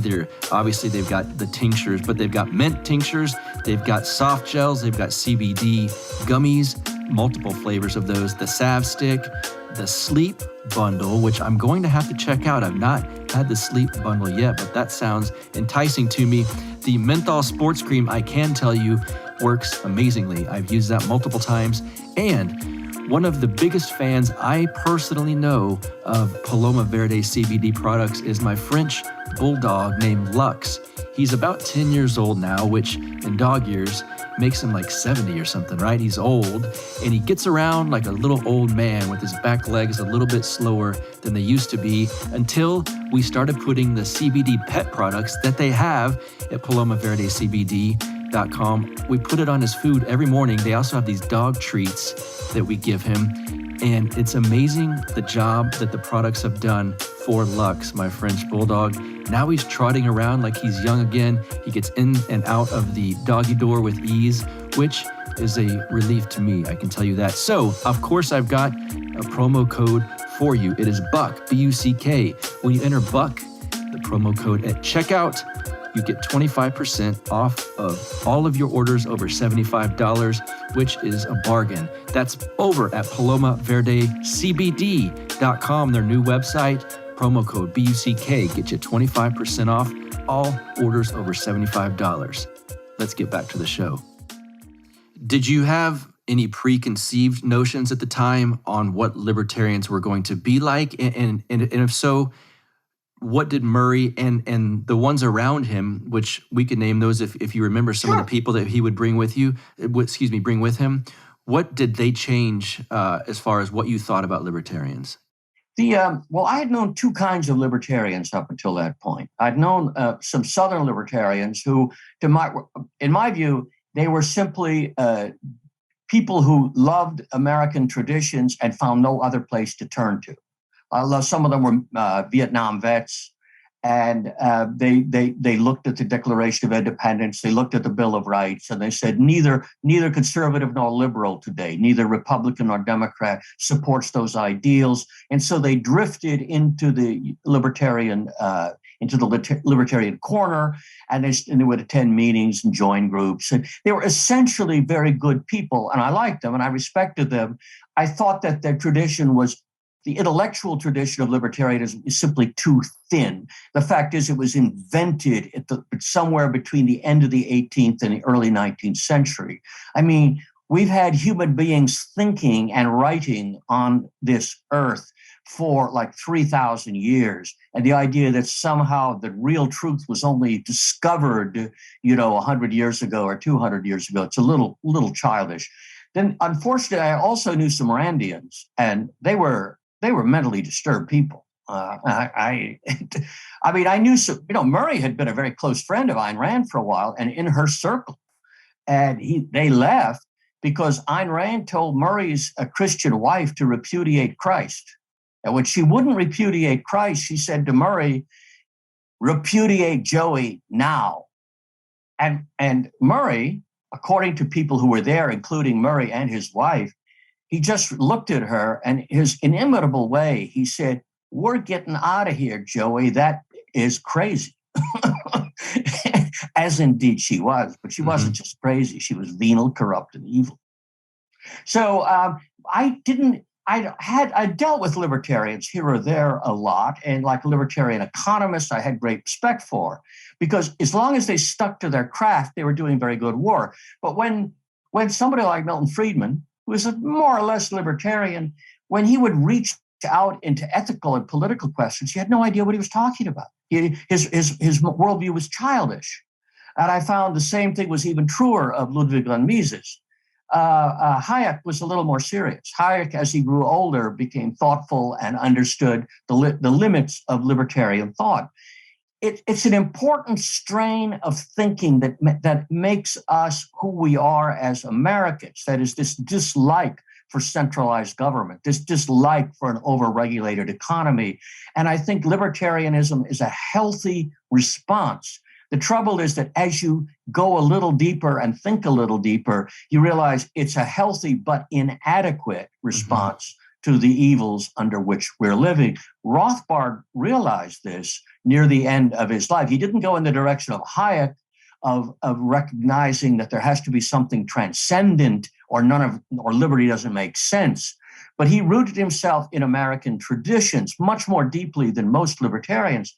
obviously they've got the tinctures, but they've got mint tinctures, they've got soft gels, they've got CBD gummies, multiple flavors of those, the salve stick, the sleep bundle, which I'm going to have to check out. I've not had the sleep bundle yet, but that sounds enticing to me. The menthol sports cream, I can tell you, works amazingly. I've used that multiple times. And one of the biggest fans I personally know of Paloma Verde CBD products is my French bulldog named Lux. He's about 10 years old now, which in dog years makes him like 70 or something, right? He's old, and he gets around like a little old man with his back legs a little bit slower than they used to be, until we started putting the CBD pet products that they have at palomaverdecbd.com. We put it on his food every morning. They also have these dog treats that we give him, and it's amazing the job that the products have done for Lux, my French bulldog. Now he's trotting around like he's young again. He gets in and out of the doggy door with ease, which is a relief to me, I can tell you that. So, of course, I've got a promo code for you. It is BUCK, B-U-C-K. When you enter BUCK, the promo code at checkout, you get 25% off of all of your orders over $75, which is a bargain. That's over at palomaverdecbd.com, their new website. Promo code BUCK, get you 25% off all orders over $75. Let's get back to the show. Did you have any preconceived notions at the time on what libertarians were going to be like? And if so, what did Murray and the ones around him, which we could name those if you remember some of the people that he would bring with him, what did they change as far as what you thought about libertarians? Well, I had known two kinds of libertarians up until that point. I'd known some Southern libertarians who, in my view, they were simply people who loved American traditions and found no other place to turn to. Some of them were Vietnam vets, and they looked at the Declaration of Independence, they looked at the Bill of Rights, and they said neither conservative nor liberal today, neither Republican nor Democrat supports those ideals, and so they drifted into the libertarian corner, and they would attend meetings and join groups, and they were essentially very good people, and I liked them and I respected them. I thought that their tradition was. The intellectual tradition of libertarianism is simply too thin. The fact is, it was invented somewhere between the end of the 18th and the early 19th century. I mean, we've had human beings thinking and writing on this earth for like 3,000 years. And the idea that somehow the real truth was only discovered, 100 years ago or 200 years ago, it's a little childish. Then, unfortunately, I also knew some Randians, and they were mentally disturbed people. I knew some, Murray had been a very close friend of Ayn Rand for a while, and in her circle. And they left because Ayn Rand told Murray's Christian wife to repudiate Christ. And when she wouldn't repudiate Christ, she said to Murray, repudiate Joey now. And Murray, according to people who were there, including Murray and his wife, he just looked at her, and his inimitable way, he said, we're getting out of here, Joey. That is crazy. As indeed she was, but she wasn't just crazy. She was venal, corrupt, and evil. So I dealt with libertarians here or there a lot, and like libertarian economists, I had great respect for, because as long as they stuck to their craft, they were doing very good work. But when somebody like Milton Friedman, who was a more or less libertarian, when he would reach out into ethical and political questions, he had no idea what he was talking about. His worldview was childish. And I found the same thing was even truer of Ludwig von Mises. Hayek was a little more serious. Hayek, as he grew older, became thoughtful and understood the limits of libertarian thought. It's an important strain of thinking that makes us who we are as Americans. That is, this dislike for centralized government, this dislike for an overregulated economy. And I think libertarianism is a healthy response. The trouble is that as you go a little deeper and think a little deeper, you realize it's a healthy but inadequate response to the evils under which we're living. Rothbard realized this near the end of his life. He didn't go in the direction of Hayek, of recognizing that there has to be something transcendent or liberty doesn't make sense. But he rooted himself in American traditions much more deeply than most libertarians.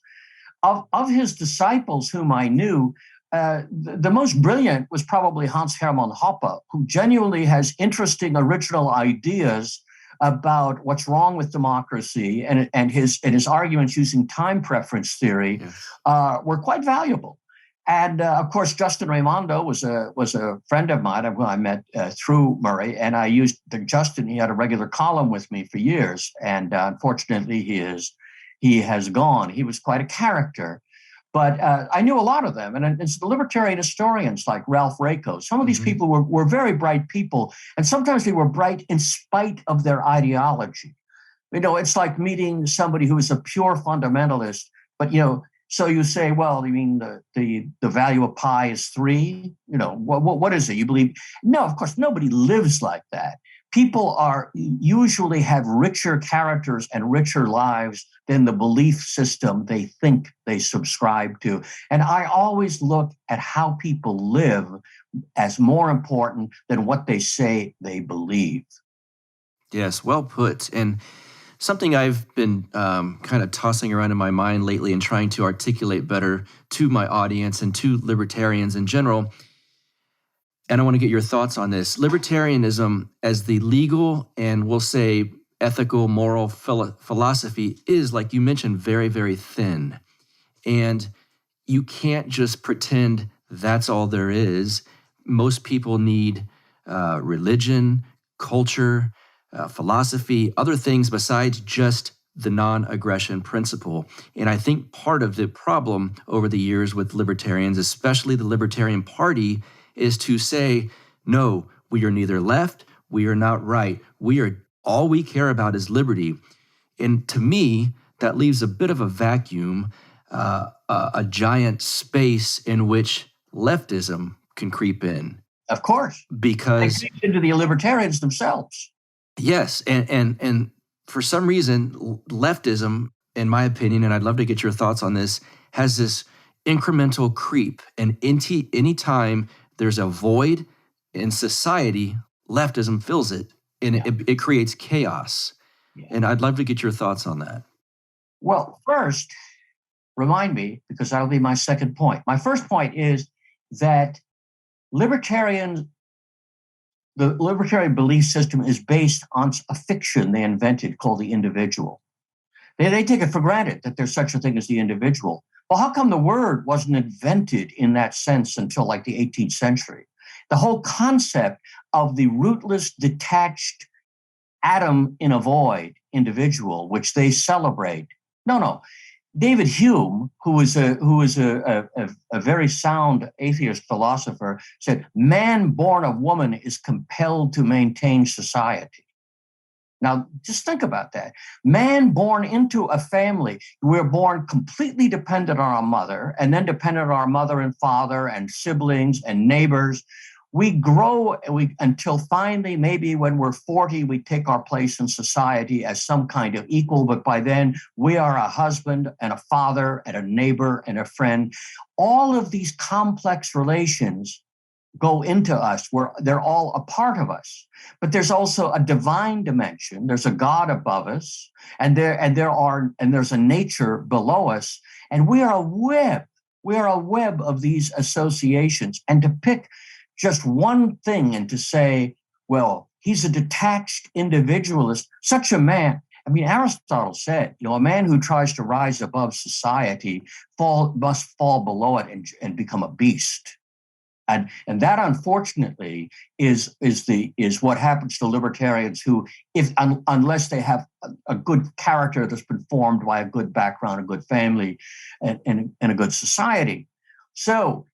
Of his disciples whom I knew, the most brilliant was probably Hans Hermann Hoppe, who genuinely has interesting, original ideas about what's wrong with democracy, and his arguments using time preference theory were quite valuable. And of course, Justin Raimondo was a friend of mine who I met through Murray, and I used Justin. He had a regular column with me for years, and unfortunately, he has gone. He was quite a character, but I knew a lot of them. And it's the libertarian historians like Ralph Rako. Some of these people were very bright people, and sometimes they were bright in spite of their ideology. It's like meeting somebody who is a pure fundamentalist, but so you say, well, you mean the value of pi is 3? What is it? You believe? No, of course, nobody lives like that. People usually have richer characters and richer lives than the belief system they think they subscribe to. And I always look at how people live as more important than what they say they believe. Yes, well put. And something I've been kind of tossing around in my mind lately and trying to articulate better to my audience and to libertarians in general, and I want to get your thoughts on this. Libertarianism as the legal and we'll say ethical, moral philosophy is, like you mentioned, very, very thin. And you can't just pretend that's all there is. Most people need religion, culture, philosophy, other things besides just the non-aggression principle. And I think part of the problem over the years with libertarians, especially the Libertarian Party, is to say, no, we are neither left, we are not right. All we care about is liberty. And to me, that leaves a bit of a vacuum, a giant space in which leftism can creep in. Of course. Because they creep into the libertarians themselves. Yes, and for some reason, leftism, in my opinion, and I'd love to get your thoughts on this, has this incremental creep. And any time there's a void in society, leftism fills it, and it creates chaos. Yeah. And I'd love to get your thoughts on that. Well, first, remind me, because that'll be my second point. My first point is that the libertarian belief system is based on a fiction they invented called the individual. They take it for granted that there's such a thing as the individual. Well, how come the word wasn't invented in that sense until like the 18th century? The whole concept of the rootless, detached atom in a void individual, which they celebrate. No. David Hume, who was a very sound atheist philosopher, said, man born of woman is compelled to maintain society. Now, just think about that. Man born into a family, we're born completely dependent on our mother, and then dependent on our mother and father and siblings and neighbors. We grow until finally, maybe when we're 40, we take our place in society as some kind of equal. But by then, we are a husband and a father and a neighbor and a friend. All of these complex relations go into us, where they're all a part of us. But there's also a divine dimension. There's a God above us, and there's a nature below us, and we are a web. We are a web of these associations. And to pick just one thing and to say, well, he's a detached individualist, such a man. I mean, Aristotle said, a man who tries to rise above society must fall below it and become a beast. And that, unfortunately, is what happens to libertarians who, unless they have a good character that's been formed by a good background, a good family, and a good society. So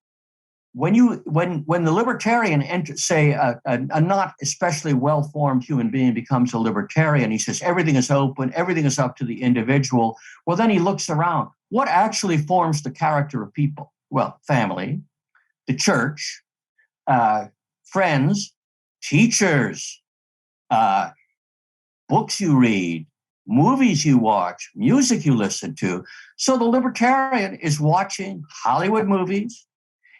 when the libertarian a not especially well-formed human being becomes a libertarian, he says everything is open, everything is up to the individual. Well, then he looks around. What actually forms the character of people? Well, family, the church, friends, teachers, books you read, movies you watch, music you listen to. So the libertarian is watching Hollywood movies.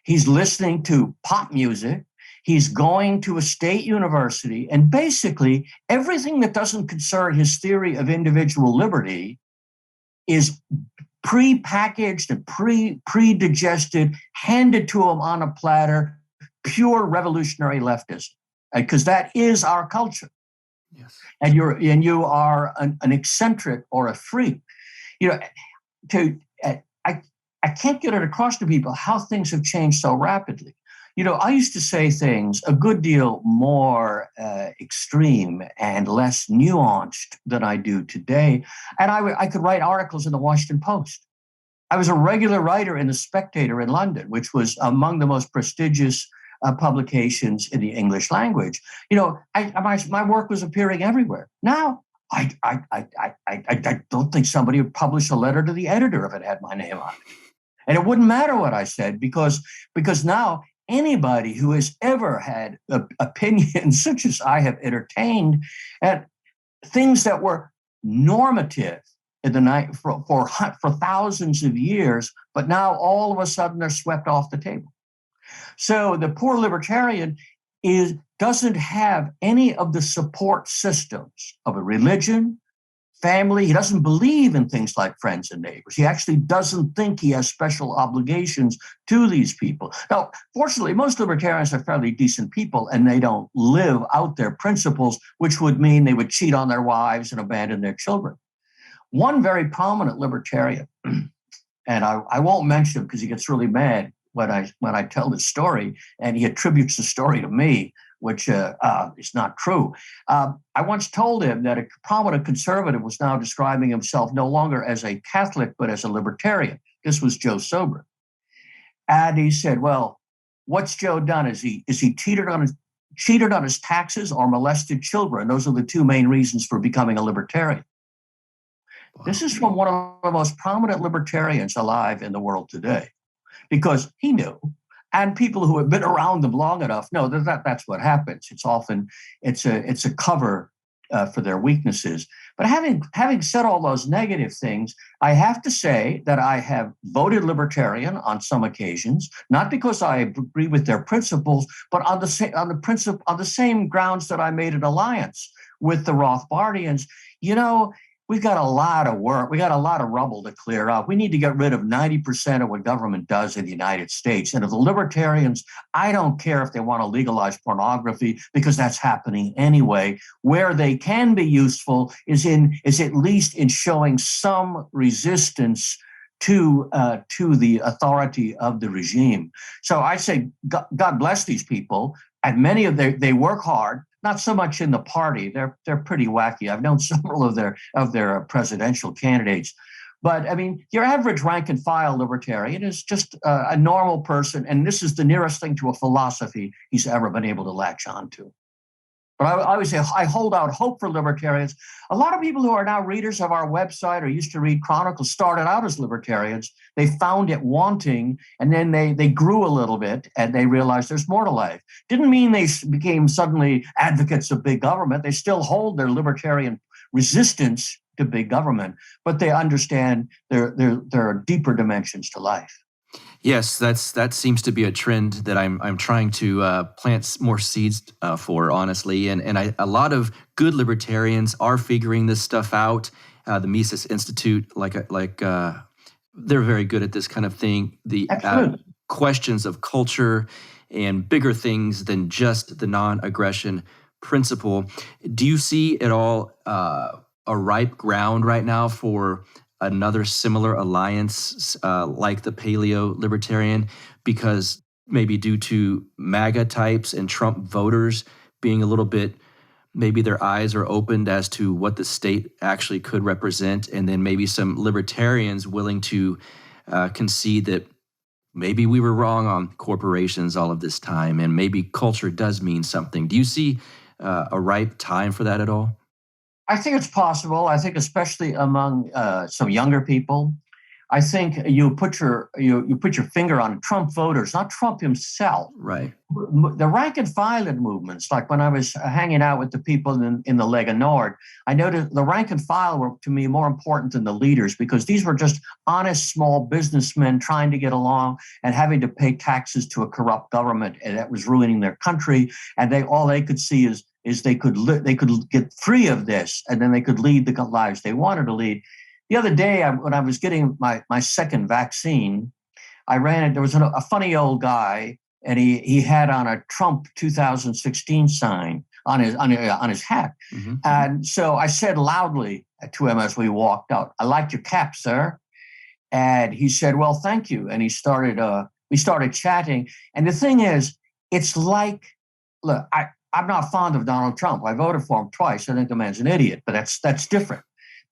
He's listening to pop music. He's going to a state university. And basically, everything that doesn't concern his theory of individual liberty is pre-packaged and pre-digested, handed to him on a platter, pure revolutionary leftism, because that is our culture. Yes. And you are an eccentric or a freak. I can't get it across to people how things have changed so rapidly. I used to say things a good deal more extreme and less nuanced than I do today. And I could write articles in the Washington Post. I was a regular writer in the Spectator in London, which was among the most prestigious publications in the English language. My work was appearing everywhere. Now, I don't think somebody would publish a letter to the editor if it had my name on it. And it wouldn't matter what I said because now anybody who has ever had opinions such as I have entertained at things that were normative in the night for thousands of years, but now all of a sudden they're swept off the table. So the poor libertarian doesn't have any of the support systems of a religion, family. He doesn't believe in things like friends and neighbors. He actually doesn't think he has special obligations to these people. Now, fortunately, most libertarians are fairly decent people, and they don't live out their principles, which would mean they would cheat on their wives and abandon their children. One very prominent libertarian, and I won't mention him because he gets really mad when I tell this story, and he attributes the story to me, which is not true. I once told him that a prominent conservative was now describing himself no longer as a Catholic, but as a libertarian. This was Joe Sobran. And he said, well, what's Joe done? Is he cheated on his taxes or molested children? Those are the two main reasons for becoming a libertarian. Wow. This is from one of the most prominent libertarians alive in the world today, because he knew. And people who have been around them long enough know that's what happens. It's often it's a cover for their weaknesses. But having said all those negative things, I have to say that I have voted libertarian on some occasions, not because I agree with their principles, but on the same grounds that I made an alliance with the Rothbardians. we've got a lot of work. We got a lot of rubble to clear up. We need to get rid of 90% of what government does in the United States. And if the libertarians, I don't care if they want to legalize pornography, because that's happening anyway. Where they can be useful is at least in showing some resistance to the authority of the regime. So I say, God bless these people. And many of they work hard. Not so much in the party; they're pretty wacky. I've known several of their presidential candidates, but I mean, your average rank and file libertarian is just a normal person, and this is the nearest thing to a philosophy he's ever been able to latch on to. But I always say I hold out hope for libertarians. A lot of people who are now readers of our website or used to read Chronicles started out as libertarians. They found it wanting, and then they grew a little bit, and they realized there's more to life. Didn't mean they became suddenly advocates of big government. They still hold their libertarian resistance to big government, but they understand there are deeper dimensions to life. Yes, that seems to be a trend that I'm trying to plant more seeds for, honestly. And a lot of good libertarians are figuring this stuff out. The Mises Institute, they're very good at this kind of thing. The questions of culture and bigger things than just the non-aggression principle. Do you see at all a ripe ground right now for another similar alliance like the paleo-libertarian, because maybe due to MAGA types and Trump voters being a little bit, maybe their eyes are opened as to what the state actually could represent, and then maybe some libertarians willing to concede that maybe we were wrong on corporations all of this time, and maybe culture does mean something. Do you see a ripe time for that at all? I think it's possible. I think especially among some younger people. I think you put your finger on Trump voters, not Trump himself. Right. The rank and file movements, like when I was hanging out with the people in the Lega Nord, I noticed the rank and file were, to me, more important than the leaders, because these were just honest small businessmen trying to get along and having to pay taxes to a corrupt government, and that was ruining their country. And all they could see is they could get free of this, and then they could lead the lives they wanted to lead. The other day, when I was getting my second vaccine, I ran it. There was a funny old guy, and he had on a Trump 2016 sign on his hat. Mm-hmm. And so I said loudly to him as we walked out, "I like your cap, sir." And he said, "Well, thank you." And we started chatting. And the thing is, it's like, look, I'm not fond of Donald Trump. I voted for him twice. I think the man's an idiot, but that's different.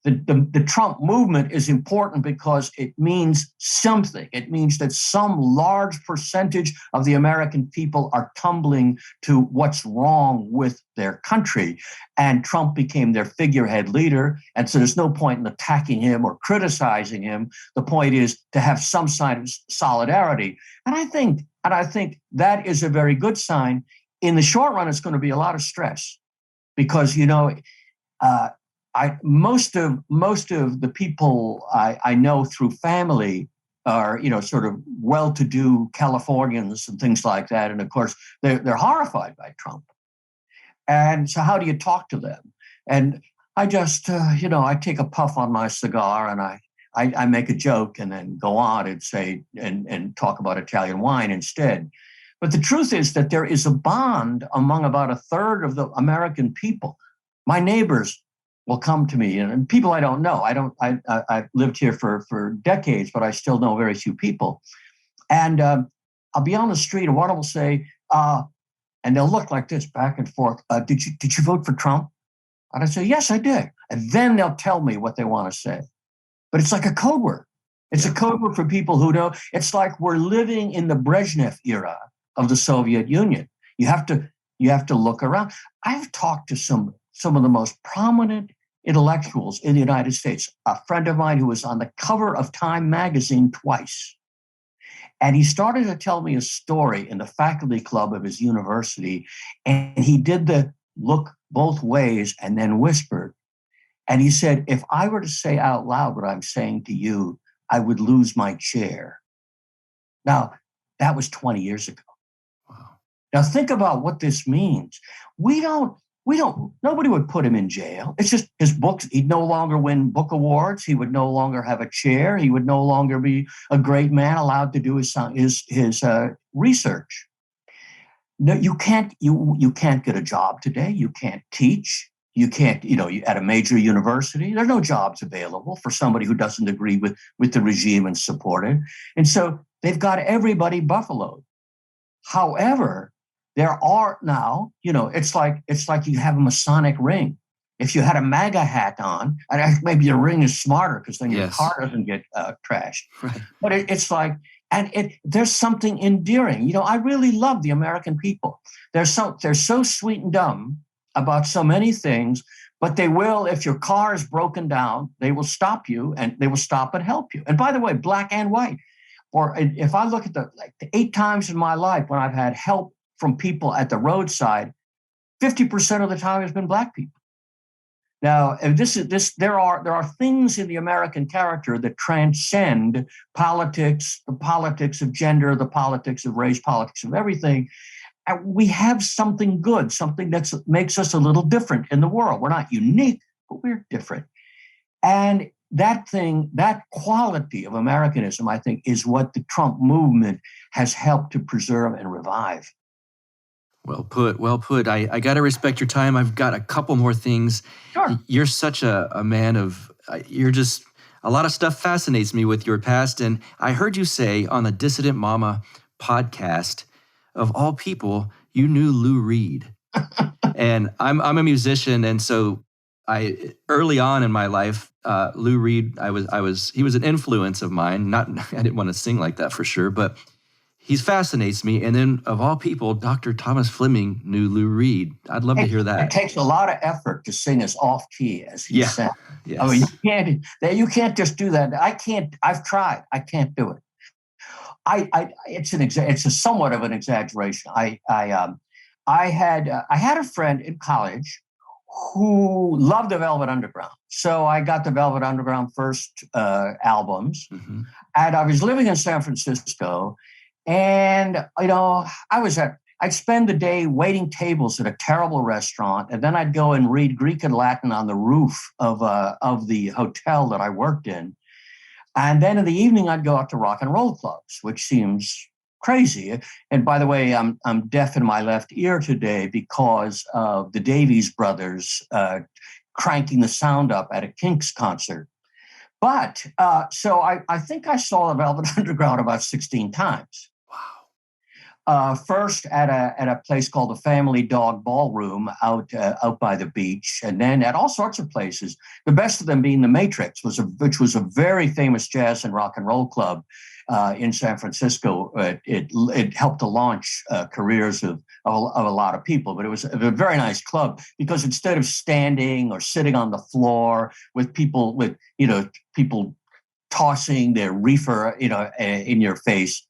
The Trump movement is important because it means something. It means that some large percentage of the American people are tumbling to what's wrong with their country. And Trump became their figurehead leader. And so there's no point in attacking him or criticizing him. The point is to have some sign of solidarity. And I think that is a very good sign. In the short run, it's going to be a lot of stress because, most of the people I know through family are, sort of well-to-do Californians and things like that. And of course, they're horrified by Trump. And so how do you talk to them? And I just, I take a puff on my cigar and I make a joke and then go on and say, and talk about Italian wine instead. But the truth is that there is a bond among about a third of the American people. My neighbors will come to me, and people I don't know. I've lived here for decades, but I still know very few people. And I'll be on the street, and one will say, and they'll look like this back and forth. Did you vote for Trump? And I say, yes, I did. And then they'll tell me what they want to say. But it's like a code word. It's a code word for people who know. It's like we're living in the Brezhnev era of the Soviet Union. You have to look around. I've talked to some of the most prominent intellectuals in the United States. A friend of mine who was on the cover of Time magazine twice. And he started to tell me a story in the faculty club of his university. And he did the look both ways and then whispered. And he said, if I were to say out loud what I'm saying to you, I would lose my chair. Now, that was 20 years ago. Wow. Now think about what this means. We don't nobody would put him in jail. It's just his books. He'd no longer win book awards. He would no longer have a chair. He would no longer be a great man allowed to do his research. No, you can't get a job today. You can't teach. You can't, at a major university, there are no jobs available for somebody who doesn't agree with the regime and support it. And so they've got everybody buffaloed. However, there are now, it's like you have a Masonic ring. If you had a MAGA hat on, and maybe your ring is smarter because then your car doesn't get trashed. Right. But it's like, there's something endearing. I really love the American people. They're so sweet and dumb about so many things, but they will, if your car is broken down, they will stop you and they will stop and help you. And by the way, black and white. Or if I look at the 8 times in my life when I've had help from people at the roadside, 50% of the time has been black people. Now, there are things in the American character that transcend politics, the politics of gender, the politics of race, politics of everything. And we have something good, something that makes us a little different in the world. We're not unique, but we're different. And that quality of Americanism, I think, is what the Trump movement has helped to preserve and revive. Well put. I got to respect your time. I've got a couple more things. Sure. You're such a man of, a lot of stuff fascinates me with your past. And I heard you say on the Dissident Mama podcast, of all people, you knew Lou Reed. And I'm a musician. And so early on in my life, Lou Reed, he was an influence of mine. I didn't want to sing like that for sure, but he fascinates me. And then of all people, Dr. Thomas Fleming knew Lou Reed. I'd love to hear that. It takes a lot of effort to sing as off key as he sang. Yes. I mean, you can't just do that. I've tried. I can't do it. It's a somewhat of an exaggeration. I had a friend in college who loved the Velvet Underground. So I got the Velvet Underground first albums, and I was living in San Francisco. And, I'd spend the day waiting tables at a terrible restaurant, and then I'd go and read Greek and Latin on the roof of the hotel that I worked in. And then in the evening, I'd go out to rock and roll clubs, which seems crazy. And by the way, I'm deaf in my left ear today because of the Davies brothers cranking the sound up at a Kinks concert. But so I think I saw the Velvet Underground about 16 times. First at a place called the Family Dog Ballroom out by the beach, and then at all sorts of places. The best of them being the Matrix, which was a very famous jazz and rock and roll club in San Francisco. It helped to launch careers of a lot of people, but it was a very nice club because instead of standing or sitting on the floor with people tossing their reefer in your face.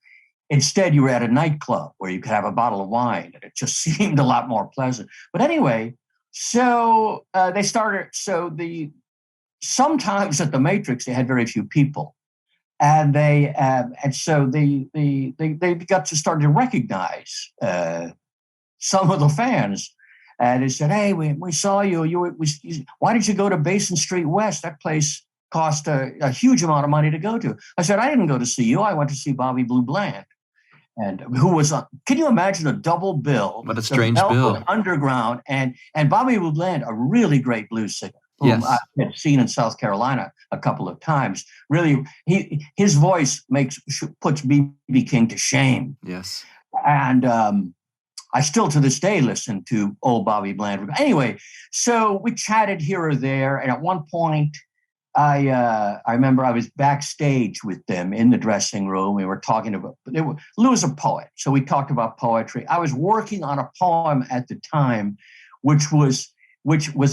Instead, you were at a nightclub where you could have a bottle of wine, and it just seemed a lot more pleasant. But anyway, so they started. Sometimes at the Matrix they had very few people, and so they got to start to recognize some of the fans, and they said, "Hey, we saw you. Why did you go to Basin Street West? That place cost a huge amount of money to go to." I said, "I didn't go to see you. I went to see Bobby Blue Bland." And who was on? Can you imagine a double bill? What a strange bill! Underground and Bobby Blue Bland, a really great blues singer, whom I had seen in South Carolina a couple of times. Really, his voice puts B.B. King to shame. Yes, and I still to this day listen to old Bobby Bland. Anyway, so we chatted here or there, and at one point, I remember I was backstage with them in the dressing room. We were talking about, Lou was a poet, so we talked about poetry. I was working on a poem at the time, which was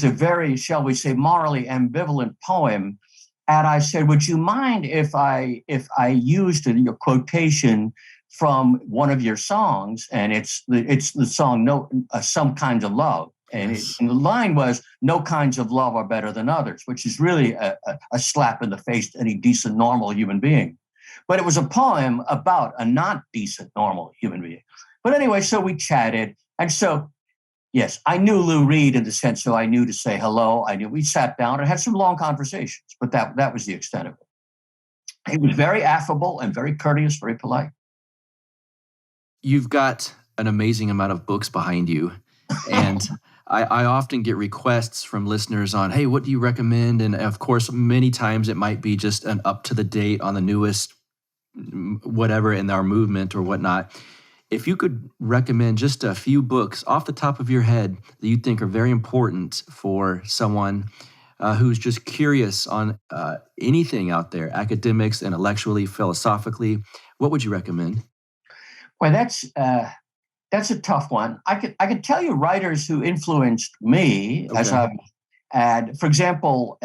a very, shall we say, morally ambivalent poem. And I said, "Would you mind if I used your quotation from one of your songs?" And it's the song "Some Kinds of Love." And the line was, "No kinds of love are better than others," which is really a slap in the face to any decent, normal human being. But it was a poem about a not decent, normal human being. But anyway, so we chatted. And so Yes, I knew Lou Reed in the sense so I knew to say hello. I knew we sat down and had some long conversations, but that was the extent of it. He was very affable and very courteous, very polite. You've got an amazing amount of books behind you, and I often get requests from listeners on, hey, what do you recommend? And of course, many times it might be just an up to the date on the newest whatever in our movement or whatnot. If you could recommend just a few books off the top of your head that you think are very important for someone who's just curious on anything out there, academics, intellectually, philosophically, what would you recommend? Well, that's a tough one. I could tell you writers who influenced me as I've had, for example,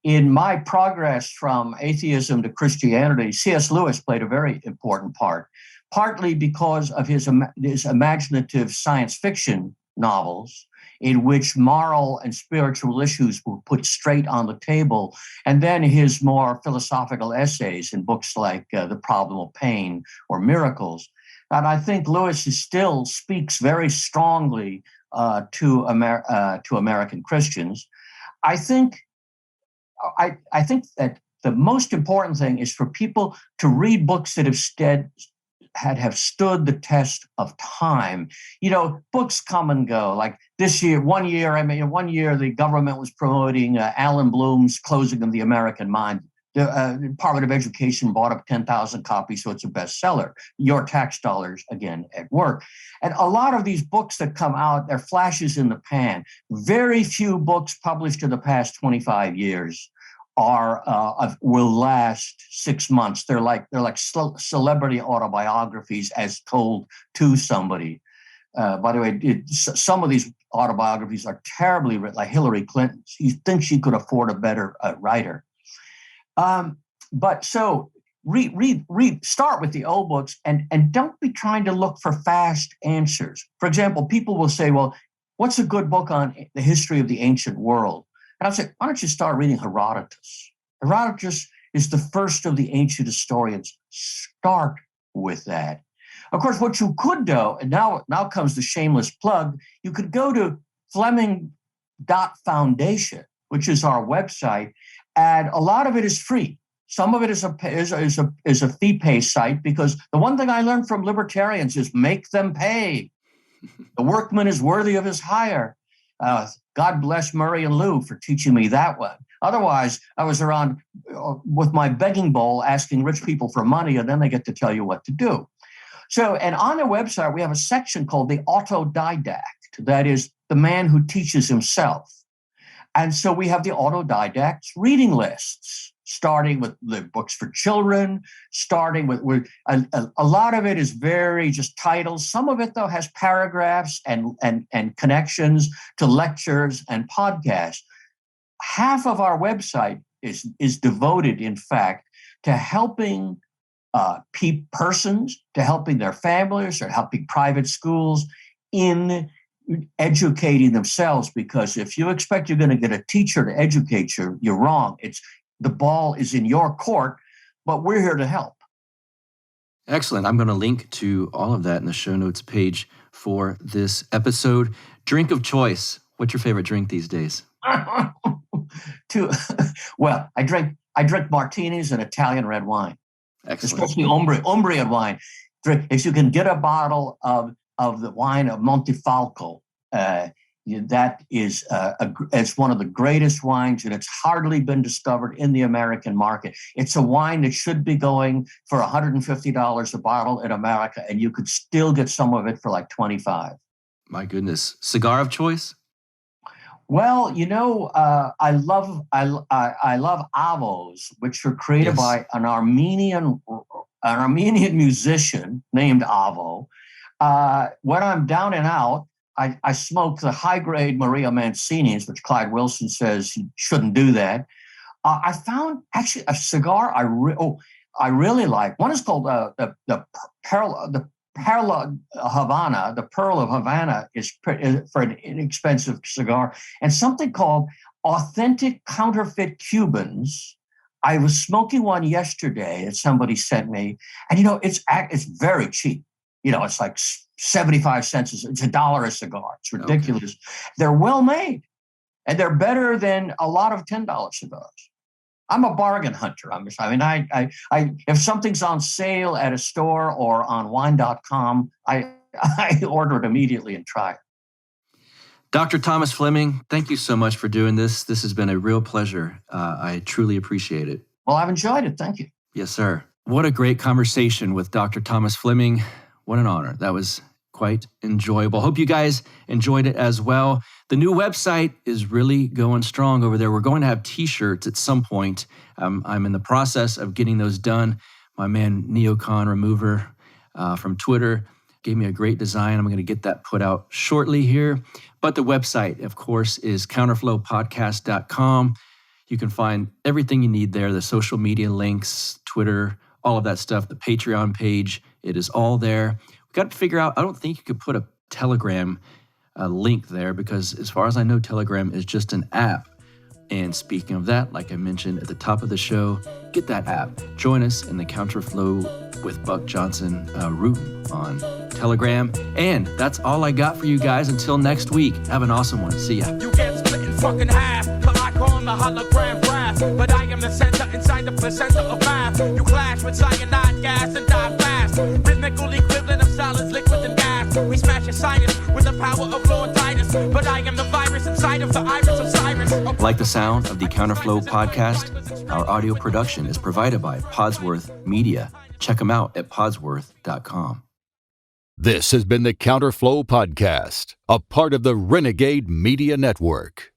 in my progress from atheism to Christianity, C.S. Lewis played a very important part, partly because of his imaginative science fiction novels in which moral and spiritual issues were put straight on the table, and then his more philosophical essays in books like The Problem of Pain or Miracles. And I think Lewis still speaks very strongly to American Christians. I think that the most important thing is for people to read books that have stood the test of time. You know, books come and go. Like one year the government was promoting Alan Bloom's Closing of the American Mind. The Department of Education bought up 10,000 copies, so it's a bestseller. Your tax dollars, again, at work. And a lot of these books that come out, they're flashes in the pan. Very few books published in the past 25 years will last 6 months. They're like celebrity autobiographies as told to somebody. By the way, some of these autobiographies are terribly written, like Hillary Clinton's. You think she could afford a better writer. But so read, start with the old books and don't be trying to look for fast answers. For example, people will say, well, what's a good book on the history of the ancient world? And I'll say, why don't you start reading Herodotus? Herodotus is the first of the ancient historians. Start with that. Of course, what you could do, and now comes the shameless plug, you could go to Fleming.Foundation, which is our website, and a lot of it is free. Some of it is a fee-pay site, because the one thing I learned from libertarians is make them pay. The workman is worthy of his hire. God bless Murray and Lou for teaching me that one. Otherwise, I was around with my begging bowl asking rich people for money, and then they get to tell you what to do. So, and on the website, we have a section called the autodidact. That is the man who teaches himself. And so we have the autodidacts reading lists, starting with the books for children, starting with a lot of it is very just titles. Some of it, though, has paragraphs and connections to lectures and podcasts. Half of our website is devoted, in fact, to helping persons, to helping their families, or helping private schools in educating themselves, because if you expect you're going to get a teacher to educate you, you're wrong. The ball is in your court, but we're here to help. Excellent. I'm going to link to all of that in the show notes page for this episode. Drink of choice. What's your favorite drink these days? Well, I drink martinis and Italian red wine. Excellent. Especially Umbrian wine. If you can get a bottle of the wine of Montefalco, that is it's one of the greatest wines, and it's hardly been discovered in the American market. It's a wine that should be going for $150 a bottle in America, and you could still get some of it for like $25. My goodness. Cigar of choice? Well, I love avos, which were created by an Armenian musician named Avo. When I'm down and out, I smoke the high-grade Maria Mancini's, which Clyde Wilson says you shouldn't do that. I found actually a cigar I really like. One is called the Pearl of Havana. The Pearl of Havana is for an inexpensive cigar, and something called Authentic Counterfeit Cubans. I was smoking one yesterday that somebody sent me, and it's very cheap. It's like 75 cents. It's $1 a cigar. It's ridiculous. Okay. They're well made, and they're better than a lot of $10 cigars. I'm a bargain hunter. I if something's on sale at a store or on wine.com, I order it immediately and try it. Dr. Thomas Fleming, thank you so much for doing this. This has been a real pleasure. I truly appreciate it. Well, I've enjoyed it. Thank you. Yes, sir. What a great conversation with Dr. Thomas Fleming. What an honor. That was quite enjoyable. Hope you guys enjoyed it as well. The new website is really going strong over there. We're going to have t-shirts at some point. I'm in the process of getting those done. My man, Neocon Remover from Twitter, gave me a great design. I'm going to get that put out shortly here. But the website, of course, is counterflowpodcast.com. You can find everything you need there, the social media links, Twitter, all of that stuff, the Patreon page. It is all there. We've got to figure out, I don't think you could put a Telegram link there because as far as I know, Telegram is just an app. And speaking of that, like I mentioned at the top of the show, get that app. Join us in the Counterflow with Buck Johnson room on Telegram. And that's all I got for you guys. Until next week, have an awesome one. See ya. You get split in fucking half, but I call the hologram brass. But I am the center inside the placenta of math. You clash with cyanide gas and die fast. Rhythmical equivalent of solids, liquid and gas. We smash your sinus with the power of Lord Titus. But I am the virus inside of the iris of Cyrus. Like the sound of the Counterflow podcast? Our audio production is provided by Podsworth Media. Check them out at podsworth.com. This has been the Counterflow Podcast, a part of the Renegade Media Network.